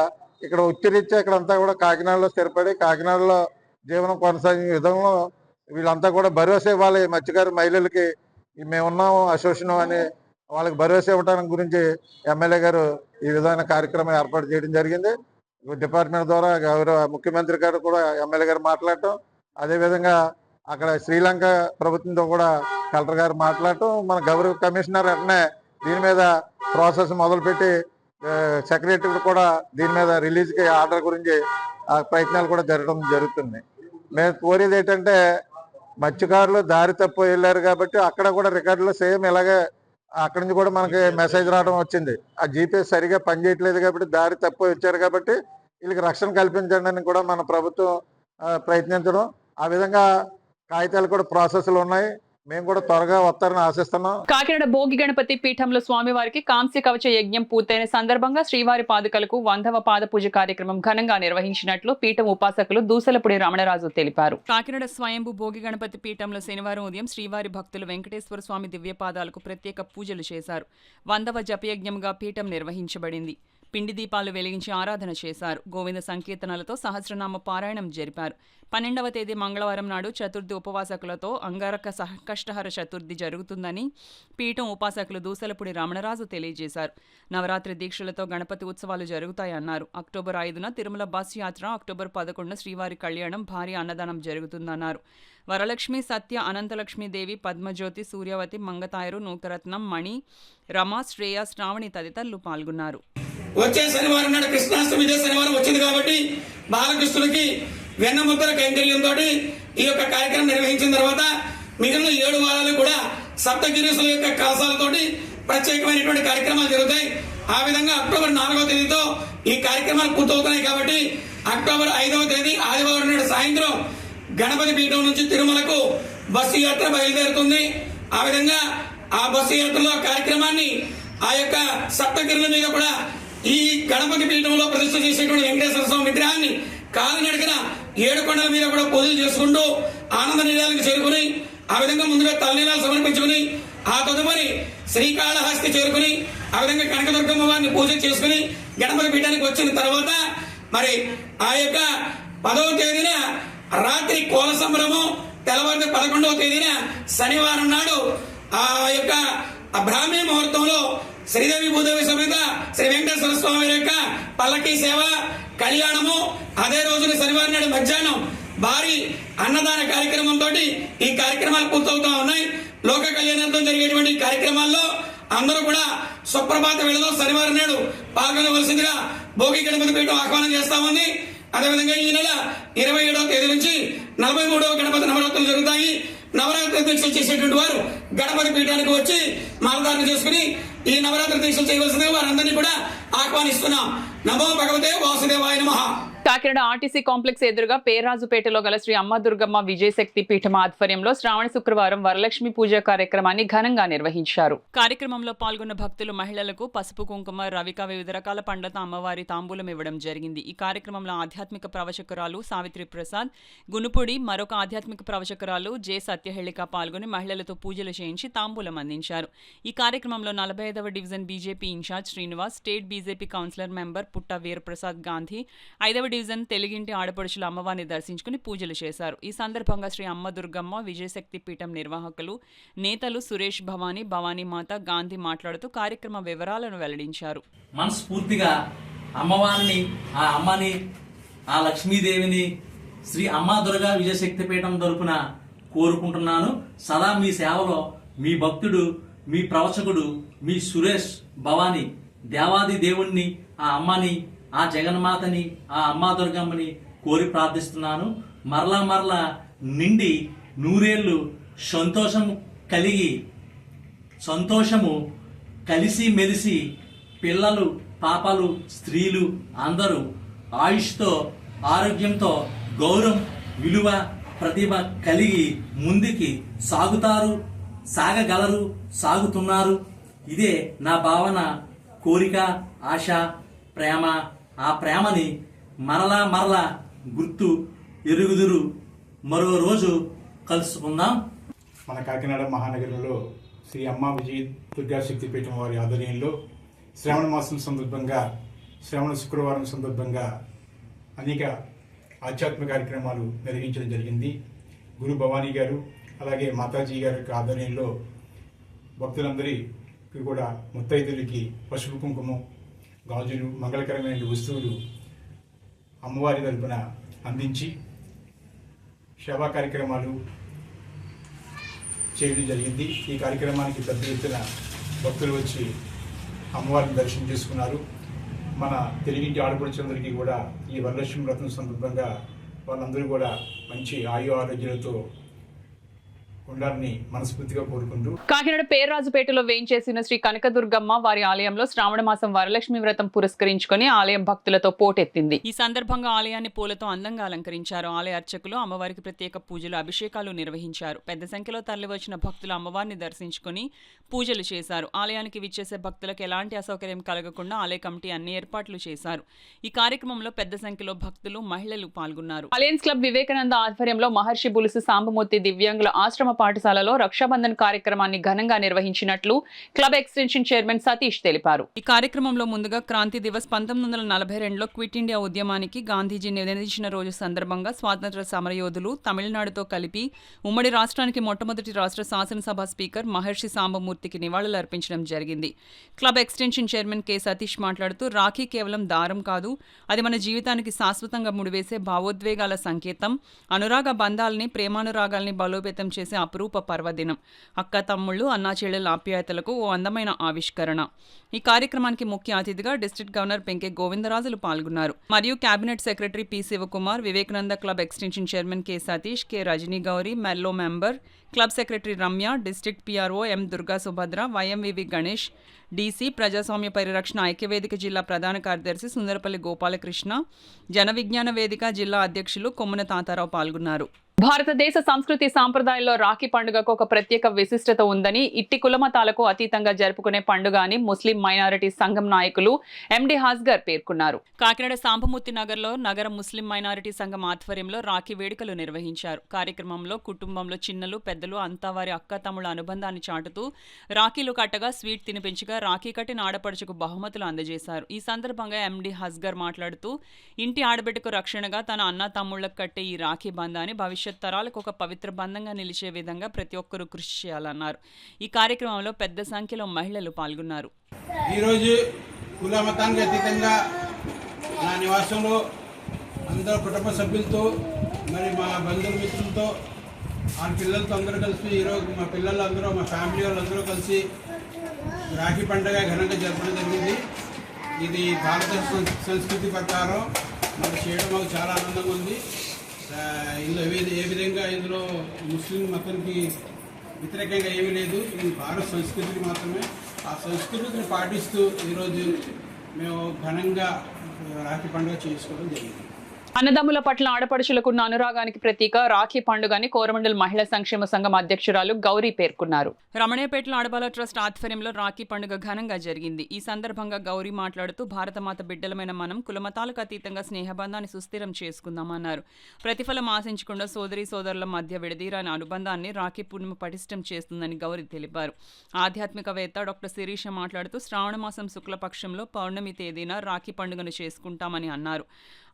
ఇక్కడ ఉచ్చరిచ్చే ఇక్కడంతా కూడా కాకినాడలో స్థిరపడి కాకినాడలో జీవనం కొనసాగే విధంలో వీళ్ళంతా కూడా భరోసా ఇవ్వాలి. మత్స్యకారు మహిళలకి మేమున్నాము అసోసియేషన్ అని వాళ్ళకి భరోసా ఇవ్వడానికి గురించి ఎమ్మెల్యే గారు ఈ విధమైన కార్యక్రమం ఏర్పాటు చేయడం జరిగింది. డిపార్ట్మెంట్ ద్వారా గౌరవ ముఖ్యమంత్రి గారు కూడా ఎమ్మెల్యే గారు మాట్లాడటం, అదేవిధంగా అక్కడ శ్రీలంక ప్రభుత్వంతో కూడా కలెక్టర్ గారు మాట్లాడటం, మన గౌరవ కమిషనర్ వెంటనే దీని మీద ప్రాసెస్ మొదలుపెట్టి సెక్రటరీ కూడా దీని మీద రిలీజ్కి ఆర్డర్ గురించి ఆ ప్రయత్నాలు కూడా జరుగుతుంది. మేము కోరేది ఏంటంటే మత్స్యకారులు దారి తప్పు వెళ్ళారు కాబట్టి అక్కడ కూడా రికార్డులో సేమ్ ఇలాగే అక్కడి నుంచి కూడా మనకి మెసేజ్ రావడం వచ్చింది. ఆ జీపీఎస్ సరిగా పనిచేయట్లేదు కాబట్టి దారి తప్పు వచ్చారు కాబట్టి వీళ్ళకి రక్షణ కల్పించడానికి కూడా మన ప్రభుత్వం ప్రయత్నించడం, ఆ విధంగా కాగితాలు కూడా ప్రాసెస్లు ఉన్నాయి. మేము కూడా త్వరగా వస్తారని ఆశిస్తున్నాం. కాకినాడ భోగి గణపతి పీఠంలో స్వామివారికి కాంస్య కవచ యజ్ఞం పూర్తయిన సందర్భంగా శ్రీవారి పాదుకలకు 100వ పాద పూజ కార్యక్రమం ఘనంగా నిర్వహించినట్లు పీఠం ఉపాసకులు దూసలపూడి రమణరాజు తెలిపారు. కాకినాడ స్వయంభూ భోగి గణపతి పీఠంలో శనివారం ఉదయం శ్రీవారి భక్తులు వెంకటేశ్వర స్వామి దివ్యపాదాలకు ప్రత్యేక పూజలు చేశారు. 100వ జపయజ్ఞంగా పీఠం నిర్వహించబడింది. పిండి దీపాలు వెలిగించి ఆరాధన చేశారు. గోవింద సంకీర్తనలతో సహస్రనామ పారాయణం జరిపారు. 12వ తేదీ మంగళవారం నాడు చతుర్థి ఉపవాసకులతో అంగారక కష్టహర చతుర్థి జరుగుతుందని పీఠం ఉపాసకులు దూసలపూడి రమణరాజు తెలియజేశారు. నవరాత్రి దీక్షలతో గణపతి ఉత్సవాలు జరుగుతాయన్నారు. అక్టోబర్ 5న తిరుమల బస్ యాత్ర, అక్టోబర్ 11న శ్రీవారి కళ్యాణం, భారీ అన్నదానం జరుగుతుందన్నారు. వరలక్ష్మి, సత్య, అనంతలక్ష్మీదేవి, పద్మజ్యోతి, సూర్యవతి, మంగతాయరు, నూకరత్నం, మణి, రమ, శ్రేయ, శ్రావణి తదితరులు పాల్గొన్నారు. వచ్చే శనివారం నాడు కృష్ణాష్టమి ఇదే శనివారం వచ్చింది కాబట్టి బాలకృష్ణుడికి వెన్నముద్దల కైంకర్యంతో ఈ యొక్క కార్యక్రమం నిర్వహించిన తర్వాత మిగిలిన 7 వారాలు కూడా సప్తగిరీసుల యొక్క కలశాలతోటి ప్రత్యేకమైనటువంటి కార్యక్రమాలు జరుగుతాయి. ఆ విధంగా అక్టోబర్ 4వ తేదీతో ఈ కార్యక్రమాలు పూర్తవుతున్నాయి కాబట్టి అక్టోబర్ 5వ తేదీ ఆదివారం నాడు సాయంత్రం గణపతి పీఠం నుంచి తిరుమలకు బస్సు యాత్ర బయలుదేరుతుంది. ఆ విధంగా ఆ బస్సు యాత్రలో కార్యక్రమాన్ని ఆ యొక్క సప్తగిరుల మీద కూడా ఈ గణపతి పీఠంలో ప్రతిష్ఠ చేసేటువంటి వెంకటేశ్వర స్వామి విగ్రహాన్ని కాలినడకన 7 కొండల మీద కూడా పూజలు చేసుకుంటూ ఆనంద నిలయాలకు చేరుకుని ఆ విధంగా ముందుగా తలనీలాలు సమర్పించుకుని ఆ తదుపరి శ్రీకాళహస్తి చేరుకుని ఆ విధంగా కనకదుర్గమ్మ వారిని పూజ చేసుకుని గణపతి పీఠానికి వచ్చిన తర్వాత మరి ఆ యొక్క 10వ తేదీన రాత్రి కోల సంబరము, తెల్లవారి 11వ తేదీన శనివారం నాడు ఆ యొక్క బ్రాహ్మీ ముహూర్తంలో శ్రీదేవి భూదేవి సమేత శ్రీ వెంకటేశ్వర స్వామి యొక్క పల్లకి సేవ, కళ్యాణము, అదే రోజున శనివారం నాడు మధ్యాహ్నం భారీ అన్నదాన కార్యక్రమంతో ఈ కార్యక్రమాలు పూర్తవుతా ఉన్నాయి. లోక కళ్యాణార్థం జరిగేటువంటి కార్యక్రమాల్లో అందరూ కూడా సుప్రభాత వేళలో శనివారం నాడు పాల్గొనవలసిందిగా భోగి గణపతి పీఠం ఆహ్వానం చేస్తా ఉంది. అదేవిధంగా ఈ నెల 27వ తేదీ నుంచి 43వ గణపతి నవరాత్రులు జరుగుతాయి. నవరాత్రి దీక్షలు చేసేటువంటి వారు గణపతి పీఠానికి వచ్చి మాలధారణ చేసుకుని ఈ నవరాత్రి దీక్షలు చేయవలసిందిగా వారందరినీ కూడా ఆహ్వానిస్తున్నాం. నమో భగవతే వాసుదేవాయ నమః. కాకినాడ ఆర్టీసీ కాంప్లెక్స్ ఎదురుగా పేరాజుపేటలో గల శ్రీ అమ్మ దుర్గమ్మ విజయశక్తి పీఠం ఆధ్వర్యంలో శ్రావణ శుక్రవారం వరలక్ష్మి పూజ కార్యక్రమాన్ని ఘనంగా నిర్వహించారు. కార్యక్రమంలో పాల్గొన్న భక్తులు మహిళలకు పసుపు, కుంకుమ, రవిక, వివిధ రకాల పండ్లతో అమ్మవారి తాంబూలం ఇవ్వడం జరిగింది. ఈ కార్యక్రమంలో ఆధ్యాత్మిక ప్రవచకురాలు సావిత్రి ప్రసాద్, గునుపుడి, మరొక ఆధ్యాత్మిక ప్రవచకురాలు జె సత్యహెళిక పాల్గొని మహిళలతో పూజలు చేయించి తాంబూలం అందించారు. ఈ కార్యక్రమంలో 45వ division BJP incharge Srinivas, state BJP councillor member Putta Veeraprasad Gandhi, 5వ డివిజన్ తెలుగింటి ఆడపడుచుల అమ్మవారిని దర్శించుకుని పూజలు చేశారు. ఈ సందర్భంగా శ్రీ అమ్మ దుర్గమ్మ విజయశక్తి పీఠం నిర్వాహకులు, నేతలు సురేష్, భవానీ మాత, గాంధీ మాట్లాడుతూ కార్యక్రమ వివరాలను వెల్లడించారు. మనస్ఫూర్తిగా అమ్మవారిని, ఆ అమ్మని, ఆ లక్ష్మీదేవిని శ్రీ అమ్మ దుర్గా విజయశక్తి పీఠం తరపున కోరుకుంటున్నాను. సదా మీ సేవలో మీ భక్తుడు, మీ ప్రవచకుడు, మీ సురేష్ భవానీ దేవాది దేవుణ్ణి, ఆ అమ్మని, ఆ జగన్మాతని, ఆ అమ్మా దుర్గమ్మని కోరి ప్రార్థిస్తున్నాను. మరలా నిండి నూరేళ్లు సంతోషము కలిసి మెలిసి పిల్లలు, పాపలు, స్త్రీలు అందరూ ఆయుష్తో, ఆరోగ్యంతో, గౌరవం, విలువ, ప్రతిభ కలిగి ముందుకి సాగగలరు, సాగుతున్నారు. ఇదే నా భావన, కోరిక, ఆశ, ప్రేమ. ఆ ప్రేమని మరలా గుర్తు ఎరుగుదురు. మరో రోజు కలుసుకుందాం. మన కాకినాడ మహానగరంలో శ్రీ అమ్మ విజయ దుర్గా శక్తిపీఠం వారి ఆధ్వర్యంలో శ్రావణ మాసం సందర్భంగా, శ్రావణ శుక్రవారం సందర్భంగా అనేక ఆధ్యాత్మిక కార్యక్రమాలు నిర్వహించడం జరిగింది. గురు భవానీ గారు అలాగే మాతాజీ గారి యొక్క ఆధ్వర్యంలో భక్తులందరికీ కూడా ముత్తైదులకి పసుపు, కుంకుమ, గాజులు, మంగళకరమైన వస్తువులు అమ్మవారి తరపున అందించి సేవా కార్యక్రమాలు చేయడం జరిగింది. ఈ కార్యక్రమానికి పెద్ద ఎత్తున భక్తులు వచ్చి అమ్మవారిని దర్శనం చేసుకున్నారు. మన తెలుగింటి ఆడపడుచులందరికీ కూడా ఈ వరలక్ష్మి వ్రతం సందర్భంగా వాళ్ళందరూ కూడా మంచి ఆయు ఆరోగ్యాలతో ఉండాలని మనస్ఫూర్తిగా కోరుకుంటూ కాకినాడ పేర్రాజుపేటలో వేయించేసిన శ్రీ కనకదుర్గమ్మ వారి ఆలయంలో శ్రావణ మాసం వరలక్ష్మి వ్రతం పురస్కరించుకొని ఆలయం భక్తులతో పోటెత్తింది. ఈ సందర్భంగా ఆలయాన్ని పూలతో అందంగా అలంకరించారు. ఆలయ అర్చకులు అమ్మవారికి ప్రత్యేక పూజలు, అభిషేకాలు నిర్వహించారు. పెద్ద సంఖ్యలో తరలివచ్చిన భక్తులు అమ్మవారిని దర్శించుకుని పూజలు చేశారు. ఆలయానికి విచ్చేసే భక్తులకు ఎలాంటి అసౌకర్యం కలగకుండా ఆలయ కమిటీ అన్ని ఏర్పాట్లు చేశారు. ఈ కార్యక్రమంలో పెద్ద సంఖ్యలో భక్తులు, మహిళలు పాల్గొన్నారు. అలయన్స్ క్లబ్ వివేకానంద ఆధ్వర్యంలో మహర్షి బులుసు సాంబమూర్తి దివ్యాంగుల ఆశ్రమ పాఠశాలలో రక్షాబంధన్ కార్యక్రమాన్ని ఘనంగా నిర్వహించినట్లు క్లబ్ ఎక్స్టెన్షన్ చైర్మన్ సతీష్ తెలిపారు. ఈ కార్యక్రమంలో ముందుగా క్రాంతి దివస్ 1942లో క్విట్ ఇండియా ఉద్యమానికి గాంధీజీ నినదించిన రోజు సందర్భంగా స్వాతంత్ర సమరయోధులు తమిళనాడుతో కలిపి ఉమ్మడి రాష్ట్రానికి మొట్టమొదటి రాష్ట్ర శాసనసభ స్పీకర్ మహర్షి సాంబమూర్తికి నివాళులు అర్పించడం జరిగింది. Club extension chairman K Satish మాట్లాడుతూ రాఖీ కేవలం దారం కాదు, అది మన జీవితానికి శాశ్వతంగా ముడివేసే భావోద్వేగాల సంకేతం. అనురాగ బంధాలని, ప్రేమానురాగాల్ని బలోపేతం చేసే అపురూప పర్వదినం. అక్క తమ్ముళ్ళు, అన్నా చెల్లెల ఆప్యాయతలకు ఓ అందమైన ఆవిష్కరణ. ఈ కార్యక్రమానికి ముఖ్య అతిథిగా డిస్ట్రిక్ట్ గవర్నర్ పెంకే గోవిందరాజులు పాల్గొన్నారు. మరియు cabinet secretary P Sivakumar, Vivekananda club extension chairman K Satish, K Rajani Gowri, మెల్లో member, club secretary Ramya, district PRO M Durga Subhadra, YMVV Ganesh, DC, ప్రజాస్వామ్య పరిరక్షణ ఐక్యవేదిక జిల్లా ప్రధాన కార్యదర్శి సుందరపల్లి గోపాలకృష్ణ, జన విజ్ఞాన వేదిక జిల్లా అధ్యక్షులు కొమ్మున తాతారావు పాల్గొన్నారు. భారతదేశ సంస్కృతి సాంప్రదాయంలో రాఖీ పండుగకు ఒక ప్రత్యేక విశిష్టత ఉందని, ఇట్టి కులమతాలకు అతీతంగా జరుపుకునే పండుగ అని ముస్లిం మైనారిటీ సంఘం నాయకులు ఎండి హాస్గర్ పేర్కొన్నారు. కాకినాడ సాంబమూర్తి నగర్లో నగర ముస్లిం మైనారిటీ సంఘం ఆధ్వర్యంలో రాఖీ వేడుకలు నిర్వహించారు. కార్యక్రమంలో కుటుంబంలో చిన్నలు, పెద్దలు అంతా వారి అక్క తమ్ముళ్ళ అనుబంధాన్ని చాటుతూ రాఖీలు కట్టగా, స్వీట్ తినిపించగా, రాఖీ కట్టిన ఆడపడుచుకు బహుమతులు అందజేశారు. ఈ సందర్భంగా ఎండి హాస్గర్ మాట్లాడుతూ, ఇంటి ఆడబిడ్డకు రక్షణగా తన అన్న తమ్ముళ్లకు కట్టే ఈ రాఖీ బంధాన్ని భవిష్యత్ తరాలకు ఒక పవిత్ర బంధంగా నిలిచే విధంగా ప్రతి ఒక్కరూ కృషి చేయాలన్నారు. ఈ కార్యక్రమంలో పెద్ద సంఖ్యలో మహిళలు పాల్గొన్నారు. ఈరోజు కుల మతానికి అతీతంగా నా నివాసంలో అందరూ కుటుంబ సభ్యులతో, మరి మా బంధుమిత్రులతో, ఆ పిల్లలతో అందరూ కలిసి ఈరోజు మా పిల్లలు అందరూ, మా ఫ్యామిలీ వాళ్ళందరూ కలిసి రాఖీ పండుగ ఘనంగా జరపడం జరిగింది. ఇది భారత సంస్కృతి ప్రకారం మరి చేయడం మాకు చాలా ఆనందంగా ఉంది. ఇందులో ఏ విధంగా ఇందులో ముస్లిం మతానికి వ్యతిరేకంగా ఏమీ లేదు. ఇది భారత సంస్కృతికి మాత్రమే. ఆ సంస్కృతిని పాటిస్తూ ఈరోజు మేము ఘనంగా రాఖీ పండుగ చేసుకోవడం జరిగింది. అన్నదమ్ముల పట్ల ఆడపడుచులకున్న అనురాగానికి ప్రతీక రాఖీ పండుగని కోరమండల్ మహిళా సంక్షేమ సంఘం అధ్యక్షురాలు గౌరీ పేర్కొన్నారు. రమణయ్యపేటలో ఆడబాల ట్రస్ట్ ఆధ్వర్యంలో రాఖీ పండుగ ఘనంగా జరిగింది. ఈ సందర్భంగా గౌరీ మాట్లాడుతూ, భారతమాత బిడ్డలమైన మనం కులమతాలకు అతీతంగా స్నేహబంధాన్ని సుస్థిరం చేసుకుందామన్నారు. ప్రతిఫలం ఆశించకుండా సోదరీ సోదరుల మధ్య విడదీరాని అనుబంధాన్ని రాఖీ పూర్ణిమ పటిష్టం చేస్తుందని గౌరీ తెలిపారు. ఆధ్యాత్మికవేత్త డాక్టర్ శిరీష మాట్లాడుతూ, శ్రావణ మాసం శుక్లపక్షంలో పౌర్ణమి తేదీన రాఖీ పండుగను చేసుకుంటామని అన్నారు.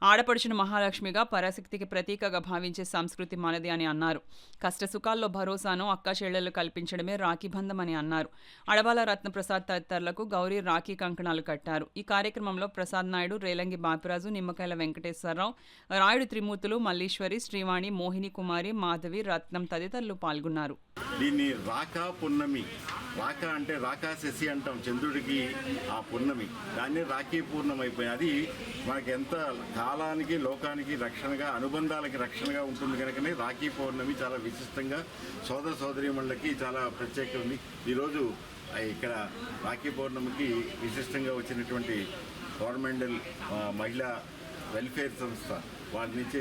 ఆడపడుచును మహాలక్ష్మిగా, పరాశక్తికి ప్రతీకగా భావించే సంస్కృతి మనది అని అన్నారు. కష్టసుఖాల్లో భరోసాను అక్కా చెల్లెలు కల్పించడమే రాఖీ బంధం అని అన్నారు. అడబాల రత్నప్రసాద్ తదితరులకు గౌరీ రాఖీ కంకణాలు కట్టారు. ఈ కార్యక్రమంలో ప్రసాద్ నాయుడు, రేలంగి బాపిరాజు, నిమ్మకాయల వెంకటేశ్వరరావు, రాయుడు త్రిమూర్తులు, మల్లీశ్వరి, శ్రీవాణి, మోహిని కుమారి, మాధవి, రత్నం తదితరులు పాల్గొన్నారు. దీన్ని రాకా పున్నమి, రాక అంటే రాకాశశి అంటాం, చంద్రుడికి ఆ పున్నమి, దాన్ని రాఖీ పూర్ణం అయిపోయింది. అది మనకి ఎంత కాలానికి, లోకానికి రక్షణగా, అనుబంధాలకి రక్షణగా ఉంటుంది కనుకనే రాఖీ పౌర్ణమి చాలా విశిష్టంగా సోదర సోదరీమణులకి చాలా ప్రత్యేకత ఉంది. ఈరోజు ఇక్కడ రాఖీ పౌర్ణమికి విశిష్టంగా వచ్చినటువంటి గవర్నమెంటల్ మహిళా వెల్ఫేర్ సంస్థ వారి నుంచి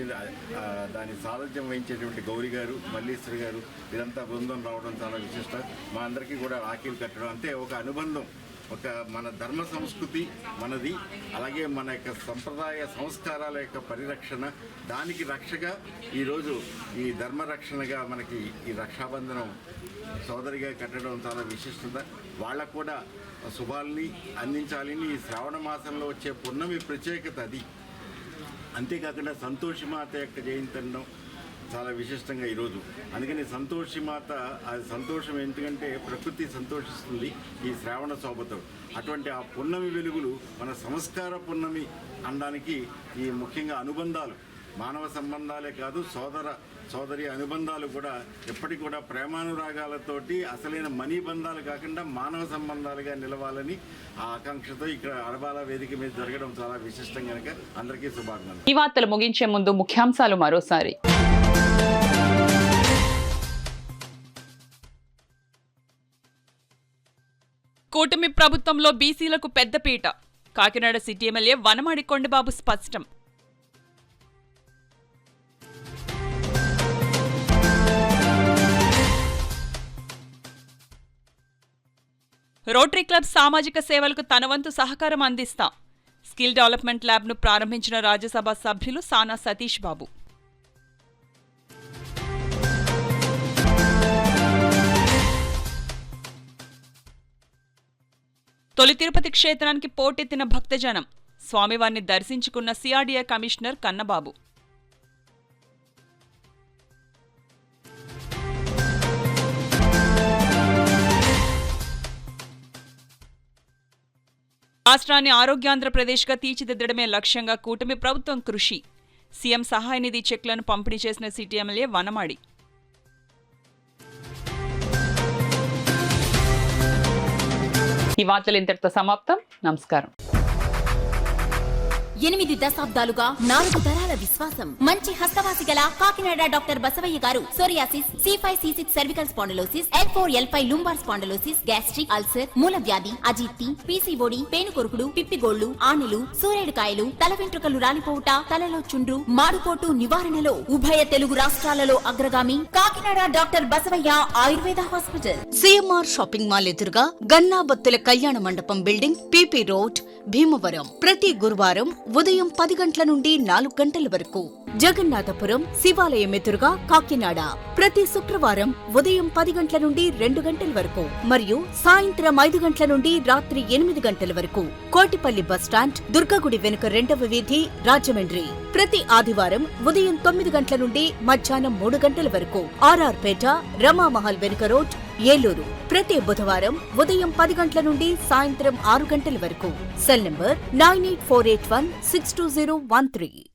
దాని సారథ్యం వహించేటువంటి గౌరీ గారు, మల్లీశ్వరి గారు, ఇదంతా బృందం రావడం చాలా విశిష్టం. మా అందరికీ కూడా రాఖీలు కట్టడం అంటే ఒక అనుబంధం, ఒక మన ధర్మ సంస్కృతి మనది, అలాగే మన యొక్క సంప్రదాయ సంస్కారాల యొక్క పరిరక్షణ, దానికి రక్షగా ఈరోజు ఈ ధర్మ రక్షణగా మనకి ఈ రక్షాబంధనం సోదరిగా కట్టడం చాలా విశిష్టత. వాళ్ళకు కూడా శుభాలని అందించాలని ఈ శ్రావణ మాసంలో వచ్చే పున్నమి ప్రత్యేకత అది. అంతేకాకుండా సంతోషిమాత యొక్క జయంతి అనడం చాలా విశిష్టంగా ఈరోజు. అందుకని సంతోషిమాత, అది సంతోషం ఎందుకంటే ప్రకృతి సంతోషిస్తుంది ఈ శ్రావణ శోభతో. అటువంటి ఆ పున్నమి వెలుగులు మన సంస్కార పున్నమి అనడానికి ఈ ముఖ్యంగా అనుబంధాలు, మానవ సంబంధాలే కాదు, సోదరి అనుబంధాలు కూడా ఎప్పటికి కూడా ప్రేమానురాగాలతోటి అసలైన మనీ బంధాలు కాకుండా మానవ సంబంధాలుగా నిలవాలని ఆ ఆకాంక్షతో ఇక్కడ అడబాల వేదిక మీద జరగడం చాలా విశిష్టం కనుక అందరికీ శుభాకాంక్షలు. ఈ వార్తలు ముగించే ముందు ముఖ్యాంశాలు మరోసారి. కూటమి ప్రభుత్వంలో బీసీలకు పెద్దపీట. కాకినాడ సిటీ ఎమ్మెల్యే వనమాడి కొండబాబు స్పష్టం. రోటరీ క్లబ్ సామాజిక సేవలకు తన వంతు సహకారం అందిస్తాం. స్కిల్ డెవలప్మెంట్ ల్యాబ్ను ప్రారంభించిన రాజ్యసభ సభ్యులు సానా సతీష్ బాబు. తొలి తిరుపతి క్షేత్రానికి పోటెత్తిన భక్తజనం. స్వామివారిని దర్శించుకున్న సిఆర్డీఏ కమిషనర్ కన్నబాబు. రాష్ట్రాన్ని ఆరోగ్యాంధ్రప్రదేశ్గా తీర్చిదిద్దడమే లక్ష్యంగా కూటమి ప్రభుత్వం కృషి. సీఎం సహాయ నిధి చెక్లను పంపిణీ చేసిన సిటీ ఎమ్మెల్యే వనమాడి. ఈ వార్తలు ఇంతటితో సమాప్తం. నమస్కారం. 8 దశాబ్దాలుగా 4 తరాల విశ్వాసం. మంచి హస్తవాసి గల కాకినాడ డాక్టర్ బసవయ్య గారు psoriasis, C5C6 cervical spondylosis, L4L5 lumbar spondylosis, gastric ulcer, మూలవ్యాధి, అజీర్తి, పీసీఓడి, పేనుకొరుకుడు, పిప్పిగోళ్లు, ఆనెలు, సూరేడుకాయలు, తల వెంట్రుకలు రాలిపోవుట, తలలో చుండ్రు, మాడుకోటు నివారణలో ఉభయ తెలుగు రాష్ట్రాలలో అగ్రగామి Kakinada doctor Basavaiah Ayurveda hospital. CMR shopping mall ఎదురుగా గన్నాబత్తుల కళ్యాణ మండపం బిల్డింగ్, పీపీ రోడ్, భీమవరం. ప్రతి గురువారం ఉదయం 10 గంటల నుండి 4 గంటల వరకు. జగన్నాథపురం శివాలయం ఎదురుగా కాకినాడ ప్రతి శుక్రవారం ఉదయం 10 గంటల నుండి 2 గంటల వరకు మరియు సాయంత్రం 5 గంటల నుండి రాత్రి 8 గంటల వరకు. కోటిపల్లి బస్టాండ్, దుర్గగుడి వెనుక 2వ వీధి, రాజమండ్రి ప్రతి ఆదివారం ఉదయం 9 గంటల నుండి మధ్యాహ్నం 3 గంటల వరకు. ఆర్ఆర్ పేట, రమామహల్ వెనుక రోడ్, ఏలూరు ప్రతి బుధవారం ఉదయం 10 గంటల నుండి సాయంత్రం 6 గంటల వరకు. Cell number 9848162013.